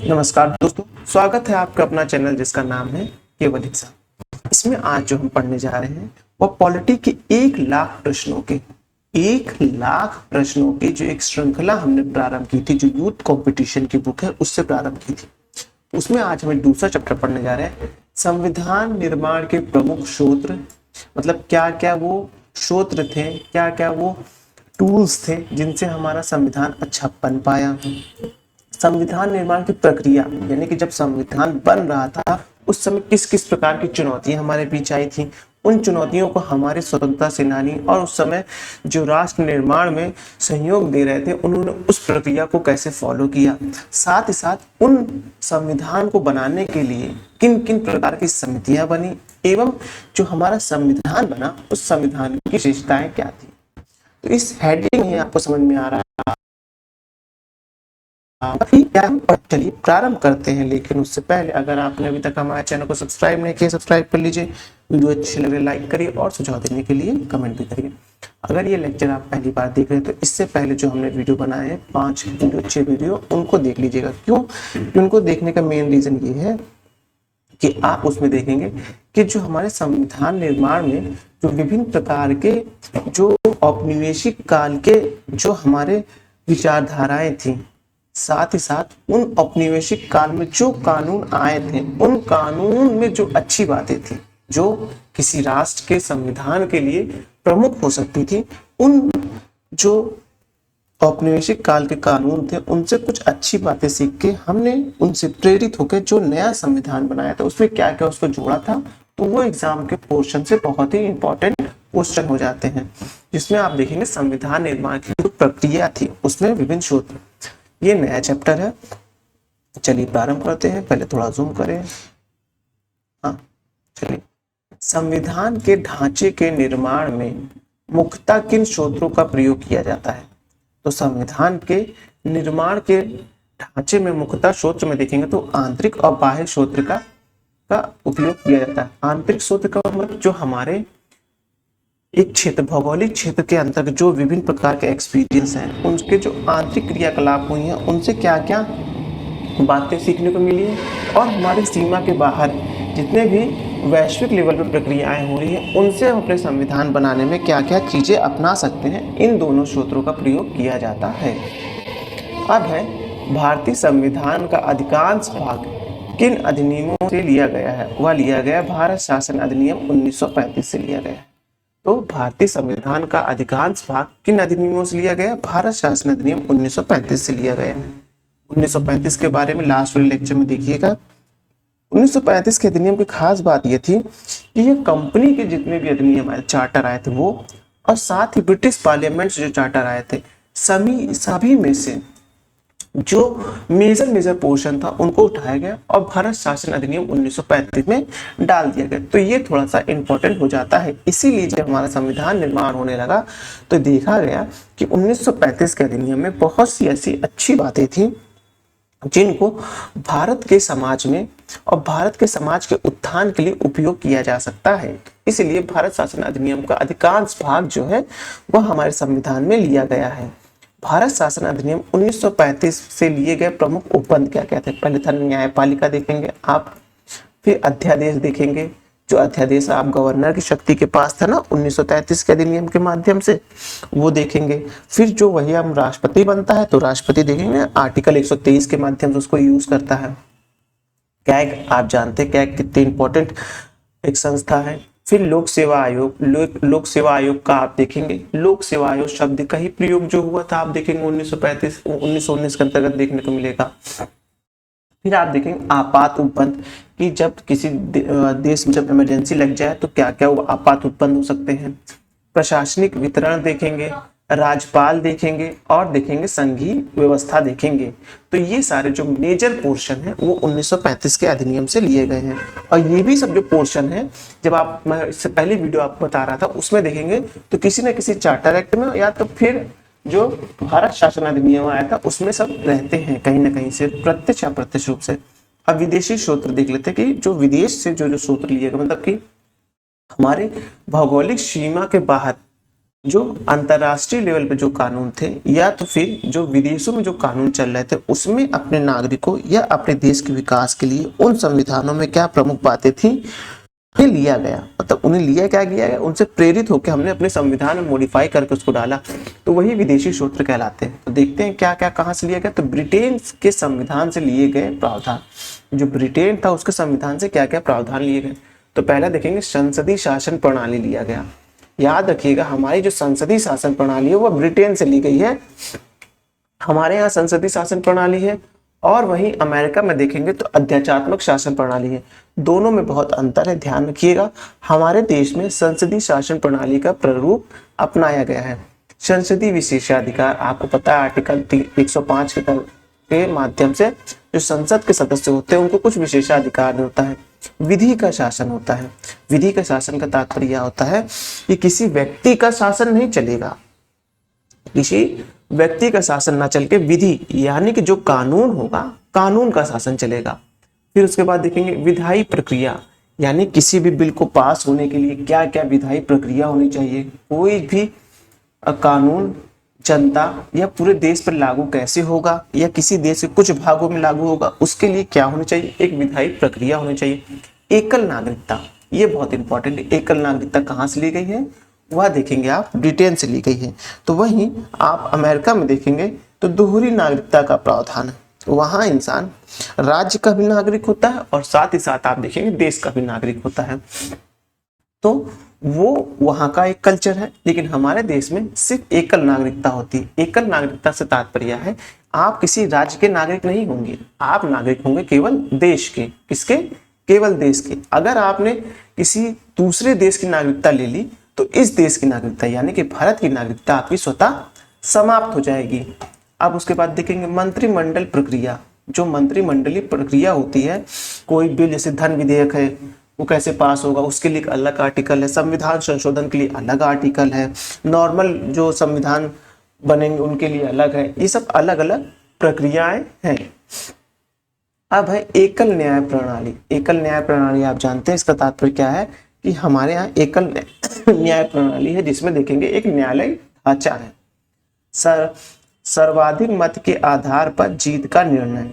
नमस्कार दोस्तों, स्वागत है आपका अपना चैनल जिसका नाम है केवल एग्जाम। इसमें आज जो हम पढ़ने जा रहे हैं वह पॉलिटी के 1 लाख प्रश्नों की जो एक श्रृंखला हमने प्रारंभ की थी, जो यूथ कंपटीशन की बुक है उससे प्रारंभ की थी। उसमें आज हमें दूसरा चैप्टर पढ़ने जा रहे हैं, संविधान निर्माण के प्रमुख सूत्र। मतलब क्या क्या वो सूत्र थे, क्या क्या वो टूल्स थे जिनसे हमारा संविधान अच्छा बन पाया। संविधान निर्माण की प्रक्रिया, यानी कि जब संविधान बन रहा था उस समय किस किस प्रकार की चुनौतियां हमारे बीच आई थी, उन चुनौतियों को हमारे स्वतंत्रता सेनानी और उस समय जो राष्ट्र निर्माण में सहयोग दे रहे थे उन्होंने उस प्रक्रिया को कैसे फॉलो किया। साथ ही साथ उन संविधान को बनाने के लिए किन किन प्रकार की समितियां बनी एवं जो हमारा संविधान बना उस संविधान की विशेषताएं क्या थी। तो इस हेडिंग में आपको समझ में आ रहा है। चलिए प्रारंभ करते हैं, लेकिन उससे पहले अगर आपने अभी तक हमारे चैनल को सब्सक्राइब नहीं किया, सब्सक्राइब कर लीजिए। वीडियो अच्छी लगे लाइक करिए और सुझाव देने के लिए कमेंट भी करिए। अगर ये लेक्चर आप पहली बार देख रहे हैं तो इससे पहले जो हमने वीडियो बनाए हैं 5 वीडियो 6 वीडियो उनको देख लीजिएगा। क्यों? उनको देखने का मेन रीजन ये है कि आप उसमें देखेंगे कि जो हमारे संविधान निर्माण में जो विभिन्न प्रकार के जो औपनिवेशिक काल के जो हमारे विचारधाराएं थी, साथ ही साथ उन औपनिवेशिक काल में जो कानून आए थे उन कानून में जो अच्छी बातें थी जो किसी राष्ट्र के संविधान के लिए प्रमुख हो सकती थी, उन जो औपनिवेशिक काल के कानून थे उनसे कुछ अच्छी बातें सीख के हमने उनसे प्रेरित होकर जो नया संविधान बनाया था उसमें क्या क्या उसको जोड़ा था। तो वो एग्जाम के पोर्शन से बहुत ही इंपॉर्टेंट क्वेश्चन हो जाते हैं, जिसमें आप देखेंगे संविधान निर्माण की जो प्रक्रिया थी उसमें विभिन्न सूत्र। ये नया चैप्टर है, चलिए प्रारंभ करते हैं। पहले थोड़ा जूम करें। हाँ, चलिए। संविधान के ढांचे के निर्माण में मुख्यतः किन सूत्रों का प्रयोग किया जाता है? तो संविधान के निर्माण के ढांचे में मुख्यतः सूत्र में देखेंगे तो आंतरिक और बाह्य सूत्र का उपयोग किया जाता है। आंतरिक सूत्र का मतलब जो हमारे एक क्षेत्र, भौगोलिक क्षेत्र के अंतर्गत जो विभिन्न प्रकार के एक्सपीरियंस हैं, उनके जो आंतरिक क्रियाकलाप हुई हैं उनसे क्या क्या बातें सीखने को मिली है, और हमारी सीमा के बाहर जितने भी वैश्विक लेवल पर प्रक्रियाएं हो रही हैं उनसे हम अपने संविधान बनाने में क्या क्या चीज़ें अपना सकते हैं, इन दोनों सूत्रों का प्रयोग किया जाता है। अब है भारतीय संविधान का अधिकांश भाग किन अधिनियमों से लिया गया है? वह लिया गया भारत शासन अधिनियम 1935 से लिया गया है। तो भारतीय संविधान का अधिकांश भाग किन अधिनियमों से लिया गया? भारत शासन अधिनियम 1935 से लिया गया है। 1935 के बारे में लास्ट वाले लेक्चर में देखिएगा। 1935 के अधिनियम की खास बात यह थी कि ये कंपनी के जितने भी अधिनियम आए, चार्टर आए थे वो, और साथ ही ब्रिटिश पार्लियामेंट से जो चार्टर आए थे सभी में से जो मेजर पोर्शन था उनको उठाया गया और भारत शासन अधिनियम 1935 में डाल दिया गया। तो ये थोड़ा सा इंपॉर्टेंट हो जाता है। इसीलिए जब हमारा संविधान निर्माण होने लगा तो देखा गया कि 1935 के अधिनियम में बहुत सी ऐसी अच्छी बातें थी जिनको भारत के समाज में और भारत के समाज के उत्थान के लिए उपयोग किया जा सकता है। इसलिए भारत शासन अधिनियम का अधिकांश भाग जो है वह हमारे संविधान में लिया गया है। भारत शासन अधिनियम 1935 से लिए गए प्रमुख उपबंध क्या क्या थे? पहले था न्यायपालिका देखेंगे आप, फिर अध्यादेश देखेंगे। जो अध्यादेश आप गवर्नर की शक्ति के पास था ना 1933 के अधिनियम के माध्यम से, वो देखेंगे। फिर जो वही हम राष्ट्रपति बनता है तो राष्ट्रपति देखेंगे, आर्टिकल 123 के माध्यम से उसको यूज करता है। कैग आप जानते हैं कैग कितनी इंपॉर्टेंट एक संस्था है। फिर लोक सेवा आयोग, लोक सेवा आयोग का आप देखेंगे। लोक सेवा आयोग शब्द का ही प्रयोग जो हुआ था आप देखेंगे 1919 के अंतर्गत देखने को मिलेगा। फिर आप देखेंगे आपात उपबंध कि जब किसी देश में जब इमरजेंसी लग जाए तो क्या क्या वो आपात उपबंध हो सकते हैं। प्रशासनिक वितरण देखेंगे, राज्यपाल देखेंगे और देखेंगे संघीय व्यवस्था देखेंगे। तो ये सारे जो मेजर पोर्शन है वो 1935 के अधिनियम से लिए गए हैं। और ये भी सब जो पोर्शन है, जब आप, मैं इससे पहले वीडियो आपको बता रहा था उसमें देखेंगे तो किसी न किसी चार्टर एक्ट में या तो फिर जो भारत शासन अधिनियम आया था उसमें सब रहते हैं कहीं ना कहीं से, प्रत्यक्ष या अप्रत्यक्ष रूप से। अब विदेशी सूत्र देख लेते हैं कि जो विदेश से जो सूत्र लिए गए, मतलब कि हमारे भौगोलिक सीमा के बाहर जो अंतर्राष्ट्रीय लेवल पे जो कानून थे या तो फिर जो विदेशों में जो कानून चल रहे थे उसमें अपने नागरिकों या अपने देश के विकास के लिए उन संविधानों में क्या प्रमुख बातें थी उन्हें लिया गया, मतलब उन्हें लिया क्या गया है, उनसे प्रेरित होकर हमने अपने संविधान में मॉडिफाई करके उसको डाला, तो वही विदेशी सूत्र कहलाते हैं। तो देखते हैं क्या क्या कहाँ से लिया गया। तो ब्रिटेन के संविधान से लिए गए प्रावधान, जो ब्रिटेन था उसके संविधान से क्या क्या प्रावधान लिए गए। तो पहला देखेंगे संसदीय शासन प्रणाली लिया गया। याद रखिएगा हमारी जो संसदीय शासन प्रणाली है वो ब्रिटेन से ली गई है, हमारे यहाँ संसदीय शासन प्रणाली है, और वहीं अमेरिका में देखेंगे तो अध्यात्मक शासन प्रणाली है। दोनों में बहुत अंतर है, ध्यान रखिएगा। हमारे देश में संसदीय शासन प्रणाली का प्रारूप अपनाया गया है। संसदीय विशेषाधिकार आपको पता है आर्टिकल 105 के माध्यम से जो संसद के सदस्य होते हैं उनको कुछ विशेषाधिकार होता है। विधि का शासन होता है। विधि का शासन का तात्पर्य यह होता है कि किसी व्यक्ति का शासन नहीं चलेगा, किसी व्यक्ति का शासन ना चल के विधि यानी कि जो कानून होगा कानून का शासन चलेगा। फिर उसके बाद देखेंगे विधायी प्रक्रिया, यानी किसी भी बिल को पास होने के लिए क्या क्या विधायी प्रक्रिया होनी चाहिए, कोई भी कानून जनता या पूरे देश पर लागू कैसे होगा या किसी देश के कुछ भागों में लागू होगा उसके लिए क्या होनी चाहिए, एक विधायी प्रक्रिया होनी चाहिए। एकल नागरिकता, ये बहुत इंपॉर्टेंट है। एकल नागरिकता कहाँ से ली गई है, वह देखेंगे आप ब्रिटेन से ली गई है। तो वहीं आप अमेरिका में देखेंगे तो दोहरी नागरिकता का प्रावधान है। वहाँ इंसान राज्य का भी नागरिक होता है और साथ ही साथ आप देखेंगे देश का भी नागरिक होता है। तो वो वहाँ का एक कल्चर है, लेकिन हमारे देश में सिर्फ एकल नागरिकता होती है। एकल नागरिकता से तात्पर्य है आप किसी राज्य के नागरिक नहीं होंगे, आप नागरिक होंगे केवल देश के। किसके? केवल देश के। अगर आपने किसी दूसरे देश की नागरिकता ले ली तो इस देश की नागरिकता यानी कि भारत की नागरिकता आपकी स्वतः समाप्त हो जाएगी। अब उसके बाद देखेंगे मंत्रिमंडल प्रक्रिया। जो मंत्रिमंडलीय प्रक्रिया होती है, कोई बिल जैसे धन विधेयक है वो कैसे पास होगा उसके लिए एक अलग आर्टिकल है, संविधान संशोधन के लिए अलग आर्टिकल है, नॉर्मल जो संविधान बनेंगे उनके लिए अलग है। ये सब अलग अलग प्रक्रियाएं हैं। अब है एकल न्याय प्रणाली। एकल न्याय प्रणाली आप जानते हैं इसका तात्पर्य क्या है कि हमारे यहाँ एकल न्याय प्रणाली है जिसमें देखेंगे एक न्यायालय ढांचा है। सर्वाधिक मत के आधार पर जीत का निर्णय,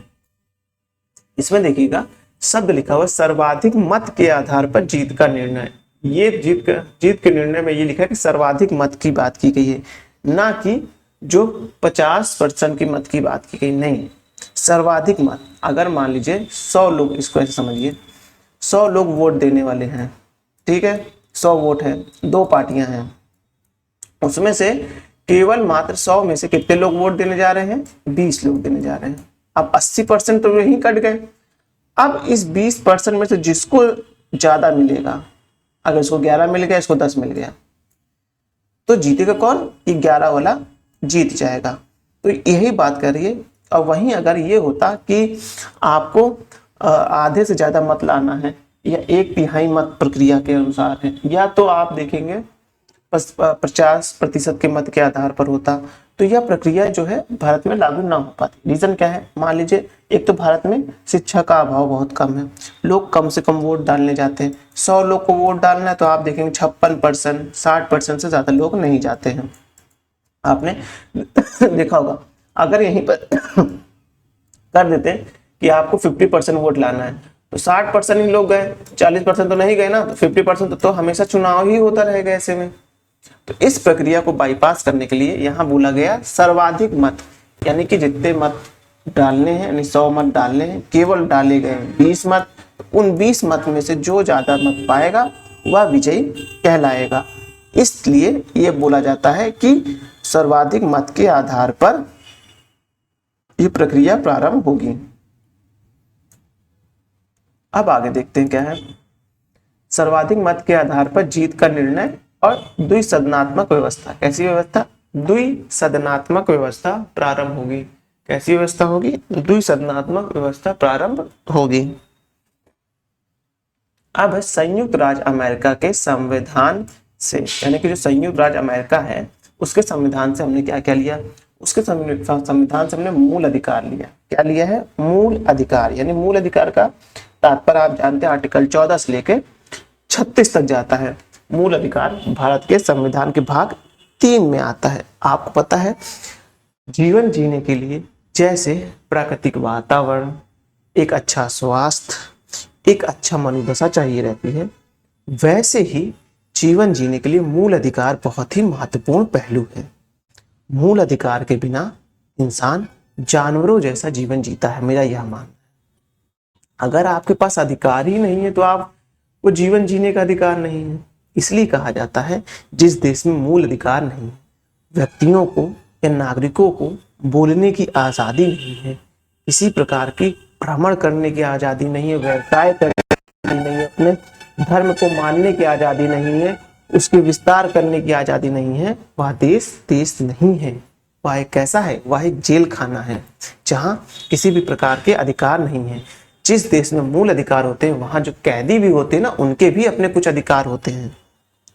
इसमें देखिएगा शब्द लिखा हुआ सर्वाधिक मत के आधार पर जीत का निर्णय। ये जीत के निर्णय में ये लिखा है कि सर्वाधिक मत की बात की गई है, ना कि जो 50% की मत की बात की गई, नहीं, सर्वाधिक मत। अगर मान लीजिए 100 लोग, इसको ऐसे समझिए 100 लोग वोट देने वाले हैं, ठीक है, 100 वोट है, 2 पार्टियां हैं, उसमें से केवल मात्र 100 में से कितने लोग वोट देने जा रहे हैं, 20 लोग देने जा रहे हैं। अब 80% तो यहीं कट गए। अब इस 20% में से जिसको ज्यादा मिलेगा, अगर इसको 11 मिल गया, इसको 10 मिल गया, तो जीतेगा कौन, ये 11 वाला जीत जाएगा। तो यही बात कर रही है। और वहीं अगर ये होता कि आपको आधे से ज्यादा मत लाना है या 1/3 मत प्रक्रिया के अनुसार है, या तो आप देखेंगे 50% के मत के आधार पर होता, तो यह प्रक्रिया जो है भारत में लागू ना हो पाती। रीजन क्या है, मान लीजिए एक तो भारत में शिक्षा का अभाव बहुत कम है, लोग कम से कम वोट डालने जाते हैं। 100 लोग को वोट डालना है तो आप देखेंगे 56%, 60% से ज्यादा लोग नहीं जाते हैं। आपने देखा होगा अगर यहीं पर कर देते कि आपको 50% वोट लाना है तो 60% ही लोग गए, 40% तो नहीं गए ना, तो 50% तो हमेशा चुनाव ही होता रहेगा ऐसे में। तो इस प्रक्रिया को बाईपास करने के लिए यहाँ बोला गया सर्वाधिक मत, यानी कि जितने मत डालने हैं, यानी 100 मत डालने हैं, केवल डाले गए 20 मत, उन 20 मत में से जो ज्यादा मत पाएगा वह विजयी कहलाएगा। इसलिए यह बोला जाता है कि सर्वाधिक मत के आधार पर यह प्रक्रिया प्रारंभ होगी। अब आगे देखते हैं क्या है, सर्वाधिक मत के आधार पर जीत का निर्णय और द्विसदनात्मक व्यवस्था। कैसी व्यवस्था, द्विसदनात्मक व्यवस्था प्रारंभ होगी। कैसी व्यवस्था होगी, द्विसदनात्मक व्यवस्था प्रारंभ होगी। अब संयुक्त राज्य अमेरिका के संविधान से, यानी कि जो संयुक्त राज्य अमेरिका है उसके संविधान से हमने क्या क्या लिया, उसके संविधान से हमने मूल अधिकार लिया। क्या लिया है, मूल अधिकार। यानी मूल अधिकार का तात्पर्य आप जानते हैं आर्टिकल 14 से लेकर 36 तक जाता है। मूल अधिकार भारत के संविधान के भाग 3 में आता है। आपको पता है जीवन जीने के लिए जैसे प्राकृतिक वातावरण, एक अच्छा स्वास्थ्य, एक अच्छा मनोदशा चाहिए रहती है, वैसे ही जीवन जीने के लिए मूल अधिकार बहुत ही महत्वपूर्ण पहलू है। मूल अधिकार के बिना इंसान जानवरों जैसा जीवन जीता है, मेरा यह मानना है। अगर आपके पास अधिकार ही नहीं है तो आप वो जीवन जीने का अधिकार नहीं है। इसलिए कहा जाता है जिस देश में मूल अधिकार नहीं है, व्यक्तियों को या नागरिकों को बोलने की आज़ादी नहीं है, किसी प्रकार की भ्रमण करने की आज़ादी नहीं है, व्यवसाय करने की नहीं है, अपने धर्म को मानने की आज़ादी नहीं है, उसके विस्तार करने की आज़ादी नहीं है, वह देश देश नहीं है। वह एक कैसा है? वह एक जेल खाना है जहाँ किसी भी प्रकार के अधिकार नहीं है। जिस देश में मूल अधिकार होते हैं वहाँ जो कैदी भी होते हैं ना, उनके भी अपने कुछ अधिकार होते हैं।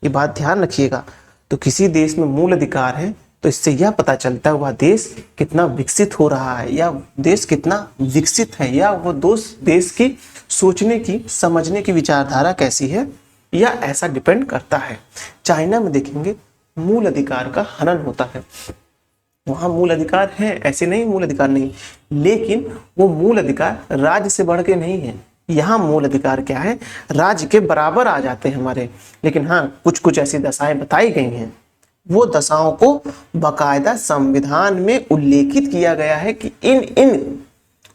ये बात ध्यान रखिएगा। तो किसी देश में मूल अधिकार है तो इससे यह पता चलता है वह देश कितना विकसित हो रहा है, या देश कितना विकसित है, या वो देश की सोचने की, समझने की विचारधारा कैसी है, या ऐसा डिपेंड करता है। चाइना में देखेंगे मूल अधिकार का हनन होता है। वहाँ मूल अधिकार है, ऐसे नहीं मूल अधिकार नहीं, लेकिन वो मूल अधिकार राज्य से बढ़ के नहीं है। यहाँ मूल अधिकार क्या है? राज्य के बराबर आ जाते हैं हमारे। लेकिन हाँ, कुछ कुछ ऐसी दशाएं बताई गई हैं, वो दशाओं को बाकायदा संविधान में उल्लेखित किया गया है कि इन इन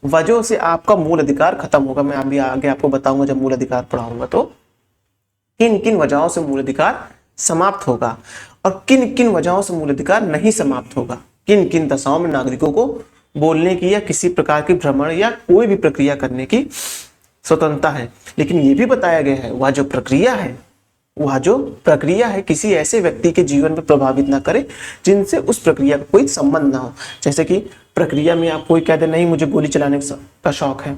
वजहों से आपका मूल अधिकार खत्म होगा। मैं अभी आगे आपको बताऊंगा जब मूल अधिकार पढ़ाऊंगा, तो किन किन वजहों से मूल अधिकार समाप्त होगा और किन किन वजहों से मूल अधिकार नहीं समाप्त होगा। किन किन दशाओं में नागरिकों को बोलने की या किसी प्रकार की भ्रमण या कोई भी प्रक्रिया करने की स्वतंत्रता है। लेकिन ये भी बताया गया है वह जो प्रक्रिया है किसी ऐसे व्यक्ति के जीवन पर प्रभावित ना करे जिनसे उस प्रक्रिया का कोई संबंध ना हो। जैसे कि प्रक्रिया में आप कोई कह दे नहीं मुझे गोली चलाने का शौक है,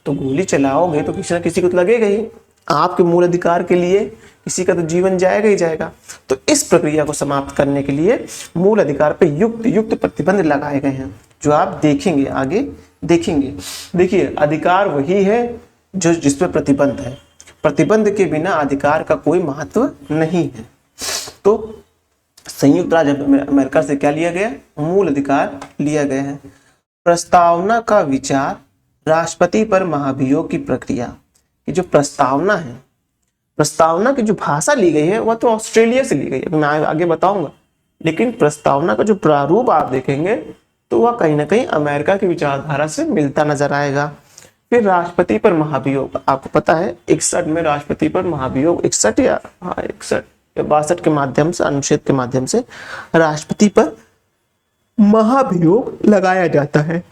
तो गोली चलाओगे तो किसी ना किसी को तो लगेगा ही। आपके मूल अधिकार के लिए किसी का तो जीवन जाएगा ही जाएगा। तो इस प्रक्रिया को समाप्त करने के लिए मूल अधिकार पे युक्त प्रतिबंध लगाए गए हैं, जो आप देखेंगे आगे देखेंगे। देखिए, अधिकार वही है जो जिस पे प्रतिबंध है। प्रतिबंध के बिना अधिकार का कोई महत्व नहीं है। तो संयुक्त राज्य अमेरिका से क्या लिया गया? मूल अधिकार लिया गया है। प्रस्तावना का विचार, राष्ट्रपति पर महाभियोग की प्रक्रिया। ये जो प्रस्तावना है, प्रस्तावना की जो भाषा ली गई है वह तो ऑस्ट्रेलिया से ली गई है, मैं आगे बताऊंगा। लेकिन प्रस्तावना का जो प्रारूप आप देखेंगे तो वह कहीं ना कहीं अमेरिका की विचारधारा से मिलता नजर आएगा। फिर राष्ट्रपति पर महाभियोग, आपको पता है 61 में राष्ट्रपति पर महाभियोग, 61 या 62 के माध्यम से, अनुच्छेद के माध्यम से राष्ट्रपति पर महाभियोग लगाया जाता है।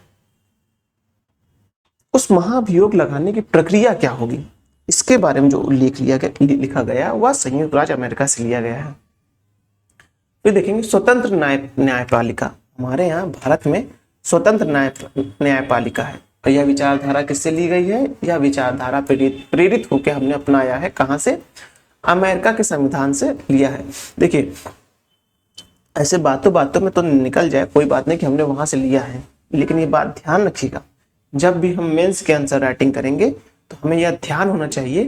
उस महाभियोग लगाने की प्रक्रिया क्या होगी, इसके बारे में जो उल्लेख लिखा गया वह संयुक्त राज्य अमेरिका से लिया गया है। फिर देखेंगे स्वतंत्र न्यायपालिका। हमारे यहाँ भारत में स्वतंत्र न्यायपालिका है और यह विचारधारा किससे ली गई है? यह विचारधारा प्रेरित होकर हमने अपनाया है। कहाँ से? अमेरिका के संविधान से लिया है। देखिए, ऐसे बातों बातों में तो निकल जाए, कोई बात नहीं कि हमने वहां से लिया है, लेकिन ये बात ध्यान रखिएगा, जब भी हम मेंस के आंसर राइटिंग करेंगे तो हमें यह ध्यान होना चाहिए,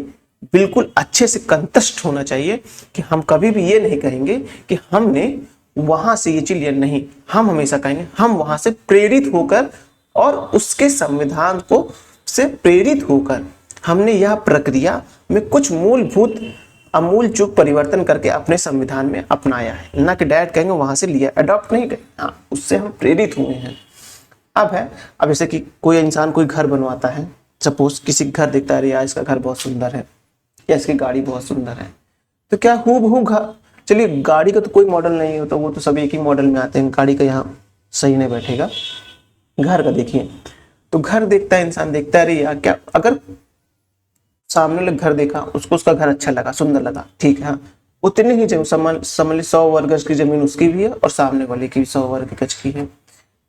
बिल्कुल अच्छे से कंटेस्ट होना चाहिए कि हम कभी भी ये नहीं कहेंगे कि हमने वहां से ये चीज लिया, नहीं। हम हमेशा कहेंगे हम वहां से प्रेरित होकर और उसके संविधान को से प्रेरित होकर हमने यह प्रक्रिया में कुछ मूलभूत अमूल चूक परिवर्तन करके अपने संविधान में अपनाया है। ना कि डायरेक्ट कहेंगे वहां से लिया, अडॉप्ट नहीं कहेंगे, हाँ, उससे हम प्रेरित हुए हैं। अब जैसे कि कोई इंसान कोई घर बनवाता है, सपोज किसी घर देखता है, यार इसका घर बहुत सुंदर है या इसकी गाड़ी बहुत सुंदर है, तो क्या हूबहू घर, चलिए गाड़ी का तो कोई मॉडल नहीं होता, वो तो सब एक ही मॉडल में आते हैं, गाड़ी का यहाँ सही नहीं बैठेगा। घर का देखिए, तो घर देखता है इंसान, देखता है अरे यार क्या, अगर सामने वाले घर देखा उसको उसका घर अच्छा लगा, सुंदर लगा, ठीक है, हाँ, उतनी ही जमीन समझ 100 वर्ग गज की जमीन उसकी भी है और सामने वाले की भी 100 वर्ग गज की है,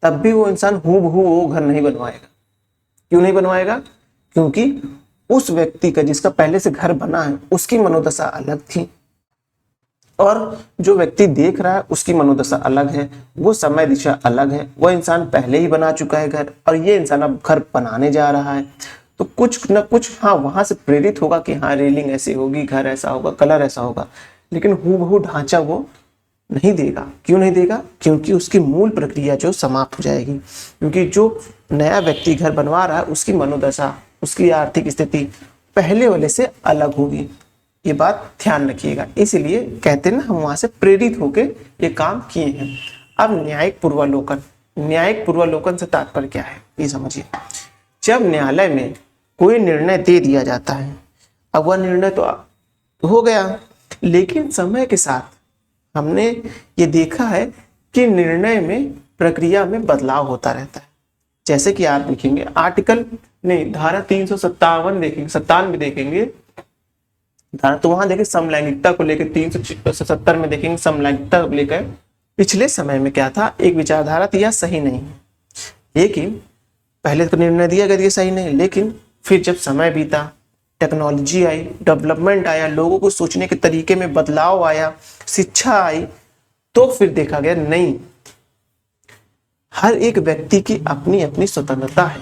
तब भी वो इंसान हूबहू वो घर नहीं बनवाएगा। क्यों नहीं बनवाएगा? क्योंकि उस व्यक्ति का जिसका पहले से घर बना है उसकी मनोदशा अलग थी और जो व्यक्ति देख रहा है उसकी मनोदशा अलग है, वो समय दिशा अलग है। वो इंसान पहले ही बना चुका है घर और ये इंसान अब घर बनाने जा रहा है, तो कुछ न कुछ हाँ वहां से प्रेरित होगा कि हाँ रेलिंग ऐसी होगी, घर ऐसा होगा, कलर ऐसा होगा, लेकिन हूबहू ढांचा वो नहीं देगा। क्यों नहीं देगा? क्योंकि उसकी मूल प्रक्रिया जो समाप्त हो जाएगी, क्योंकि जो नया व्यक्ति घर बनवा रहा है उसकी मनोदशा, उसकी आर्थिक स्थिति पहले वाले से अलग होगी। ये बात ध्यान रखिएगा। इसलिए कहते हैं ना, हम वहां से प्रेरित होके ये काम किए हैं। अब न्यायिक पूर्वालोकन, न्यायिक पूर्वालोकन से तात्पर्य क्या है ये समझिए। जब न्यायालय में कोई निर्णय दे दिया जाता है, अब वह निर्णय तो हो गया, लेकिन समय के साथ हमने ये देखा है कि निर्णय में, प्रक्रिया में बदलाव होता रहता है। जैसे कि आप देखेंगे आर्टिकल नहीं, धारा 357 देखेंगे, 97 देखेंगे धारा, तो वहां देखेंगे समलैंगिकता को लेकर 377 में देखेंगे समलैंगिकता को लेकर पिछले समय में क्या था, एक विचारधारा थी यह सही नहीं है, लेकिन पहले तो निर्णय दिया गया ये सही नहीं, लेकिन फिर जब समय बीता, टेक्नोलॉजी आई, डेवलपमेंट आया, लोगों को सोचने के तरीके में बदलाव आया, शिक्षा आई, तो फिर देखा गया नहीं, हर एक व्यक्ति की अपनी अपनी स्वतंत्रता है,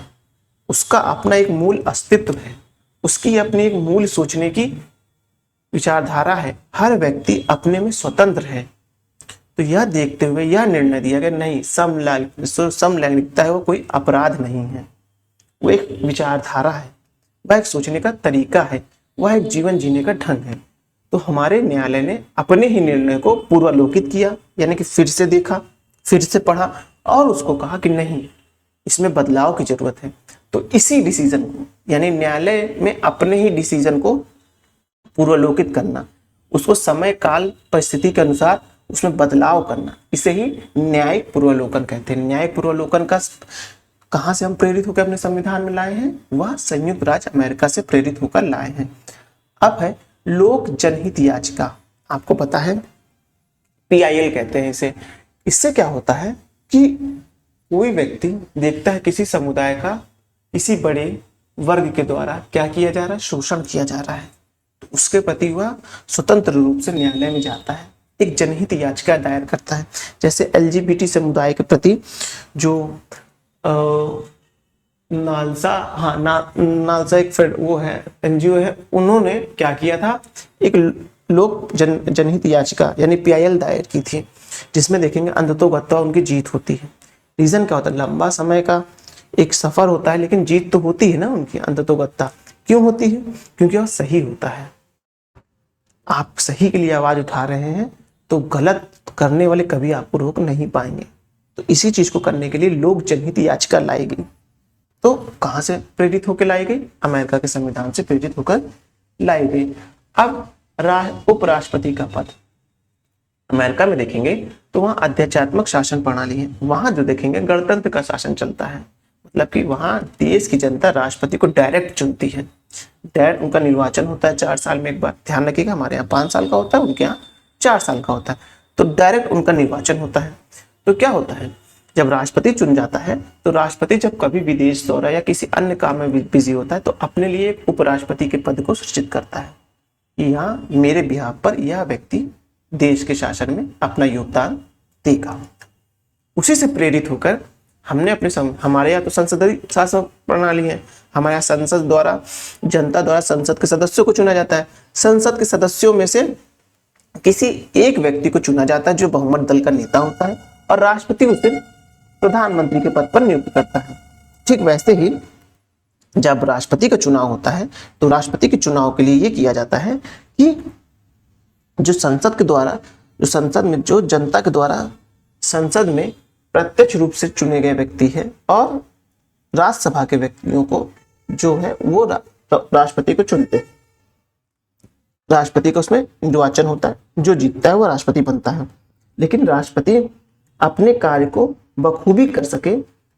उसका अपना एक मूल अस्तित्व है, उसकी अपनी एक मूल सोचने की विचारधारा है, हर व्यक्ति अपने में स्वतंत्र है। तो यह देखते हुए यह निर्णय दिया गया नहीं, समलैंगिकता है वो कोई अपराध नहीं है, वो एक विचारधारा है, वह एक सोचने का तरीका है, वह एक जीवन जीने का ढंग है। तो हमारे न्यायालय ने अपने ही निर्णय को पूर्वालोकित किया, यानी कि फिर से देखा, फिर से पढ़ा और उसको कहा कि नहीं, इसमें बदलाव की जरूरत है। तो इसी डिसीजन को, यानी न्यायालय में अपने ही डिसीजन को पूर्वालोकित करना, उसको समय काल परिस्थिति के अनुसार उसमें बदलाव करना, इसे ही न्यायिक पूर्वालोकन कहते हैं। न्यायिक पूर्वालोकन का कहाँ से हम प्रेरित होकर अपने संविधान में लाए हैं? वह संयुक्त राज्य अमेरिका से प्रेरित होकर लाए हैं। अब है लोक जनहित याचिका। आपको पता है PIL कहते हैं इसे। इससे क्या होता है कि कोई व्यक्ति देखता है किसी समुदाय का किसी बड़े वर्ग के द्वारा क्या किया जा रहा है, शोषण किया जा रहा है, तो उसके प्रति वह स्वतंत्र रूप से न्यायालय में जाता है, एक जनहित याचिका दायर करता है। जैसे LGBT समुदाय के प्रति जो नालसा एक वो है, NGO है, उन्होंने क्या किया था, एक लोक जनहित याचिका यानी PIL दायर की थी, जिसमें देखेंगे अंततोगत्वा उनकी जीत होती है। रीजन क्या होता है? लंबा समय का एक सफर होता है, लेकिन जीत तो होती है ना उनकी, अंततोगत्वा क्यों होती है? क्योंकि वह सही होता है। आप सही के लिए आवाज उठा रहे हैं तो गलत करने वाले कभी आपको रोक नहीं पाएंगे। तो इसी चीज को करने के लिए लोक जनहित याचिका लाई गई। तो कहां से प्रेरित होकर लाई गई? अमेरिका के संविधान से प्रेरित होकर लाई गई। अब उपराष्ट्रपति का पद अमेरिका में देखेंगे तो वहां अध्यक्षात्मक शासन प्रणाली है। वहां जो देखेंगे गणतंत्र का शासन चलता है, मतलब कि वहां देश की जनता राष्ट्रपति को डायरेक्ट चुनती है। डायरेक्ट उनका निर्वाचन होता है 4 साल में एक बार। ध्यान रखिएगा, हमारे यहाँ 5 साल का होता है, उनके यहाँ 4 साल का होता है। तो डायरेक्ट उनका निर्वाचन होता है। तो क्या होता है, जब राष्ट्रपति चुन जाता है तो राष्ट्रपति जब कभी विदेश दौरा या किसी अन्य काम में बिजी होता है तो अपने लिए एक उपराष्ट्रपति के पद को सृजित करता है कि यहाँ मेरे बिहाफ पर यह व्यक्ति देश के शासन में अपना योगदान देगा। उसी से प्रेरित होकर हमने हमारे यहाँ तो संसदीय शासन प्रणाली है। हमारे यहाँ संसद द्वारा, जनता द्वारा संसद के सदस्यों को चुना जाता है। संसद के सदस्यों में से किसी एक व्यक्ति को चुना जाता है जो बहुमत दल का नेता होता है, और राष्ट्रपति उसे प्रधानमंत्री के पद पर नियुक्त करता है। ठीक वैसे ही जब राष्ट्रपति का चुनाव होता है तो राष्ट्रपति के चुनाव के लिए यह किया जाता है कि जो संसद के द्वारा, जो संसद में जो जनता के द्वारा संसद में प्रत्यक्ष रूप से चुने गए व्यक्ति है, और राज्यसभा के व्यक्तियों को जो है वो राष्ट्रपति को चुनते हैं। राष्ट्रपति का उसमें निर्वाचन होता है, जो जीतता है वो राष्ट्रपति बनता है। लेकिन राष्ट्रपति अपने कार्य को बखूबी कर सके,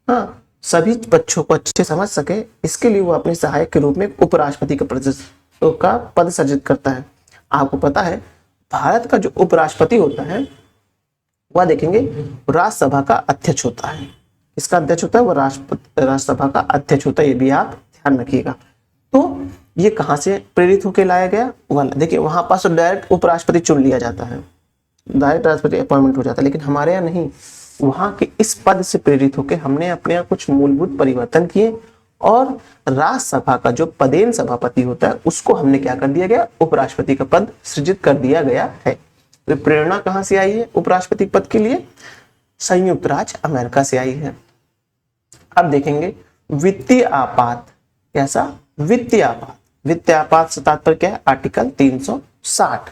हाँ, सभी पक्षों को अच्छे समझ सके, इसके लिए वो अपने सहायक के रूप में उपराष्ट्रपति का पद सृजित करता है। आपको पता है भारत का जो उपराष्ट्रपति होता है वह देखेंगे राज्यसभा का अध्यक्ष होता है। इसका अध्यक्ष होता है वो राज्यसभा का अध्यक्ष होता है, ये भी आप ध्यान रखिएगा। तो ये कहाँ से प्रेरित होकर लाया गया? वाला देखिए, वहां पास तो डायरेक्ट उपराष्ट्रपति चुन लिया जाता है, डायरेक्ट राष्ट्रपति अपॉइंटमेंट हो जाता है, लेकिन हमारे यहाँ नहीं। वहां के इस पद से प्रेरित होकर हमने अपने यहाँ कुछ मूलभूत परिवर्तन किए, और राज्यसभा का जो पदेन सभापति होता है उसको हमने क्या कर दिया गया, उपराष्ट्रपति का पद सृजित कर दिया गया है। तो प्रेरणा कहाँ से आई है उपराष्ट्रपति पद के लिए? संयुक्त राज्य अमेरिका से आई है। अब देखेंगे वित्तीय आपात। कैसा? वित्तीय आपात। वित्तीय आपात से तात्पर्य क्या है? आर्टिकल 360।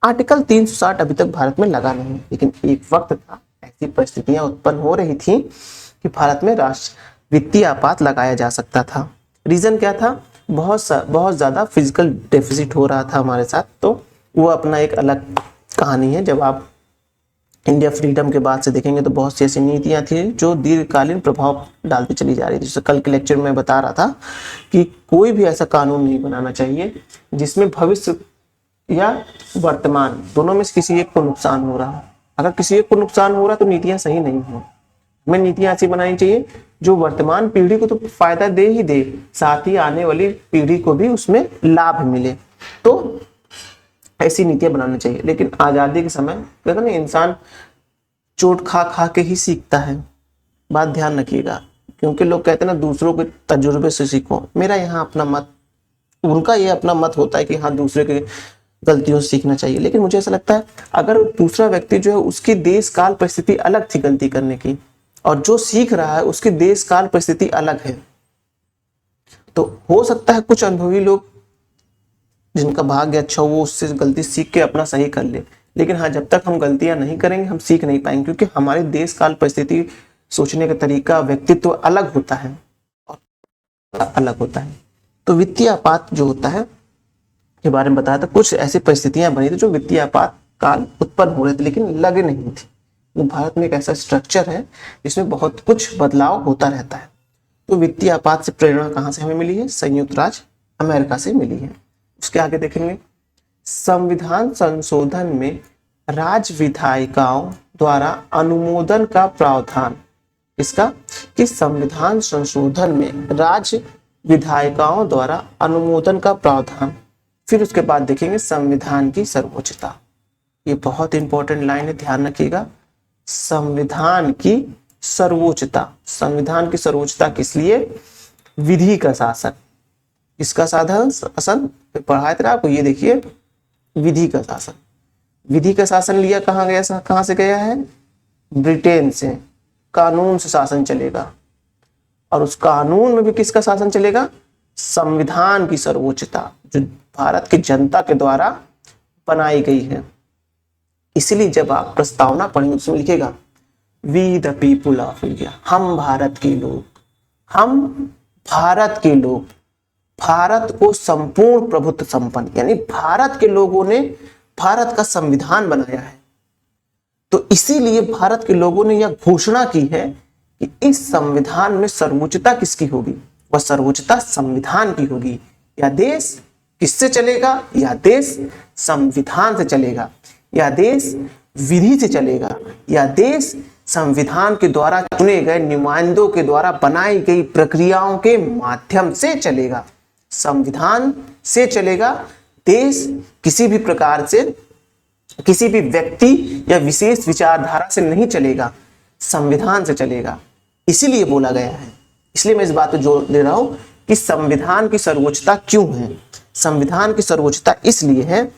आर्टिकल 360 अभी तक भारत में लगा नहीं, लेकिन एक वक्त था, ऐसी परिस्थितियां उत्पन्न हो रही थी कि भारत में राष्ट्र वित्तीय आपात लगाया जा सकता था। रीजन क्या था? बहुत ज्यादा फिजिकल डेफिसिट हो रहा था हमारे साथ। तो वो अपना एक अलग कहानी है। जब आप इंडिया फ्रीडम के बाद से देखेंगे तो बहुत सी ऐसी नीतियां थी जो दीर्घकालीन प्रभाव डालती चली जा रही थी। जैसे कल के लेक्चर में बता रहा था कि कोई भी ऐसा कानून नहीं बनाना चाहिए जिसमें भविष्य या वर्तमान दोनों में से किसी एक को नुकसान हो रहा है। अगर किसी एक को नुकसान हो रहा है तो नीतियां सही नहीं हो। हमें नीतियां ऐसी बनानी चाहिए जो वर्तमान पीढ़ी को तो फायदा दे ही दे, साथ ही आने वाली पीढ़ी को भी उसमें लाभ मिले। तो ऐसी नीतियां बनानी चाहिए। लेकिन आजादी के समय कहते ना, इंसान चोट खा खा के ही सीखता है। बात ध्यान रखिएगा, क्योंकि लोग कहते हैं ना दूसरों के तजुर्बे से सीखो। मेरा यहाँ अपना मत, उनका ये अपना मत होता है कि हाँ दूसरे के गलतियों से सीखना चाहिए। लेकिन मुझे ऐसा लगता है अगर दूसरा व्यक्ति जो है उसकी देश काल परिस्थिति अलग थी गलती करने की, और जो सीख रहा है उसकी देश काल परिस्थिति अलग है, तो हो सकता है कुछ अनुभवी लोग जिनका भाग्य अच्छा हो वो उससे गलती सीख के अपना सही कर ले। लेकिन हाँ, जब तक हम गलतियां नहीं करेंगे हम सीख नहीं पाएंगे, क्योंकि हमारे देश काल परिस्थिति, सोचने का तरीका, व्यक्तित्व अलग होता है और अलग होता है। तो वित्तीय आपात जो होता है के बारे में बताया था, कुछ ऐसी परिस्थितियां बनी थी जो वित्तीय आपात काल उत्पन्न हो रहे थे लेकिन लगे नहीं थी। तो भारत में एक ऐसा स्ट्रक्चर है जिसमें बहुत कुछ बदलाव होता रहता है। तो वित्तीय आपात से प्रेरणा कहाँ से हमें मिली है? संयुक्त राज्य अमेरिका से मिली है। उसके आगे देखेंगे संविधान संशोधन में राज्य विधायिकाओं द्वारा अनुमोदन का प्रावधान। इसका कि संविधान संशोधन में राज्य विधायिकाओं द्वारा अनुमोदन का प्रावधान। फिर उसके बाद देखेंगे संविधान की सर्वोच्चता। ये बहुत इंपॉर्टेंट लाइन है, ध्यान रखिएगा। संविधान की सर्वोच्चता। संविधान की सर्वोच्चता किस लिए? विधि का शासन। इसका शासन पढ़ाया था आपको, ये देखिए विधि का शासन। विधि का शासन लिया कहाँ गया? कहाँ से गया है? ब्रिटेन से। कानून से शासन चलेगा, और उस कानून में भी किसका शासन चलेगा? संविधान की सर्वोच्चता जो भारत की जनता के द्वारा बनाई गई है। इसलिए जब आप प्रस्तावना पढ़ेंगे उसमें लिखेगा we the people of India, हम भारत के लोग, हम भारत के लोग, भारत को संपूर्ण प्रभुत्व संपन्न, यानी भारत के लोगों ने भारत का संविधान बनाया है। तो इसीलिए भारत के लोगों ने यह घोषणा की है कि इस संविधान में सर्वोच्चता किसकी होगी? वह सर्वोच्चता संविधान की होगी। यह देश किससे चलेगा? यह देश संविधान से चलेगा। यह देश विधि से चलेगा। यह देश संविधान के द्वारा चुने गए नुमाइंदों के द्वारा बनाई गई प्रक्रियाओं के माध्यम से चलेगा। संविधान से चलेगा। देश किसी भी प्रकार से, किसी भी व्यक्ति या विशेष विचारधारा से नहीं चलेगा, संविधान से चलेगा। इसीलिए बोला गया है। इसलिए मैं इस बात पर जोर दे रहा हूं कि संविधान की सर्वोच्चता क्यों है। संविधान की सर्वोच्चता इसलिए है,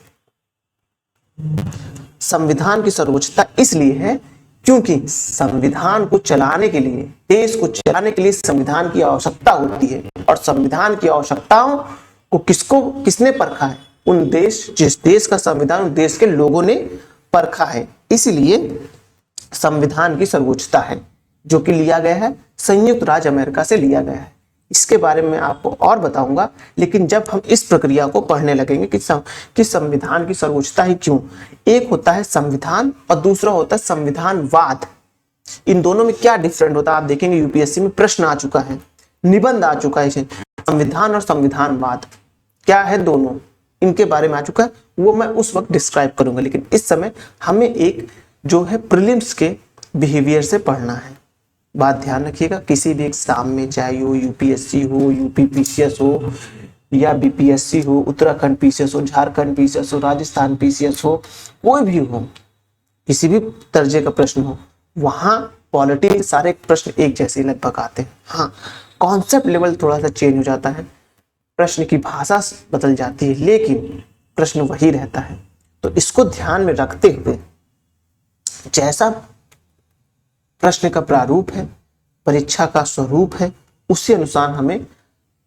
संविधान की सर्वोच्चता इसलिए है क्योंकि संविधान को चलाने के लिए, देश को चलाने के लिए संविधान की आवश्यकता होती है। और संविधान की आवश्यकताओं को किसने परखा है? उन देश, जिस देश का संविधान उन देश के लोगों ने परखा है। इसलिए संविधान की सर्वोच्चता है, जो कि लिया गया है संयुक्त राज्य अमेरिका से लिया गया है। इसके बारे में आपको और बताऊंगा, लेकिन जब हम इस प्रक्रिया को पढ़ने लगेंगे कि संविधान की सर्वोच्चता ही क्यों। एक होता है संविधान और दूसरा होता है संविधानवाद। इन दोनों में क्या डिफरेंट होता है आप देखेंगे। यूपीएससी में प्रश्न आ चुका है, निबंध आ चुका है, संविधान और संविधानवाद क्या है, दोनों इनके बारे में आ चुका है। वो मैं उस वक्त डिस्क्राइब करूंगा, लेकिन इस समय हमें एक जो है प्रीलिम्स के बिहेवियर से पढ़ना है। बात ध्यान रखिएगा, किसी भी एग्जाम में, चाहे वो यूपीएससी हो, यूपी पीसीएस हो, या बीपीएससी हो, उत्तराखंड पीसीएस हो, झारखंड पीसीएस हो, राजस्थान पीसीएस हो, कोई भी हो, किसी भी दर्जे का प्रश्न हो, वहां पॉलिटी के सारे प्रश्न एक जैसे लगभग आते हैं। हाँ, कॉन्सेप्ट लेवल थोड़ा सा चेंज हो जाता है, प्रश्न की भाषा बदल जाती है, लेकिन प्रश्न वही रहता है। तो इसको ध्यान में रखते हुए जैसा प्रश्न का प्रारूप है, परीक्षा का स्वरूप है, उसी अनुसार हमें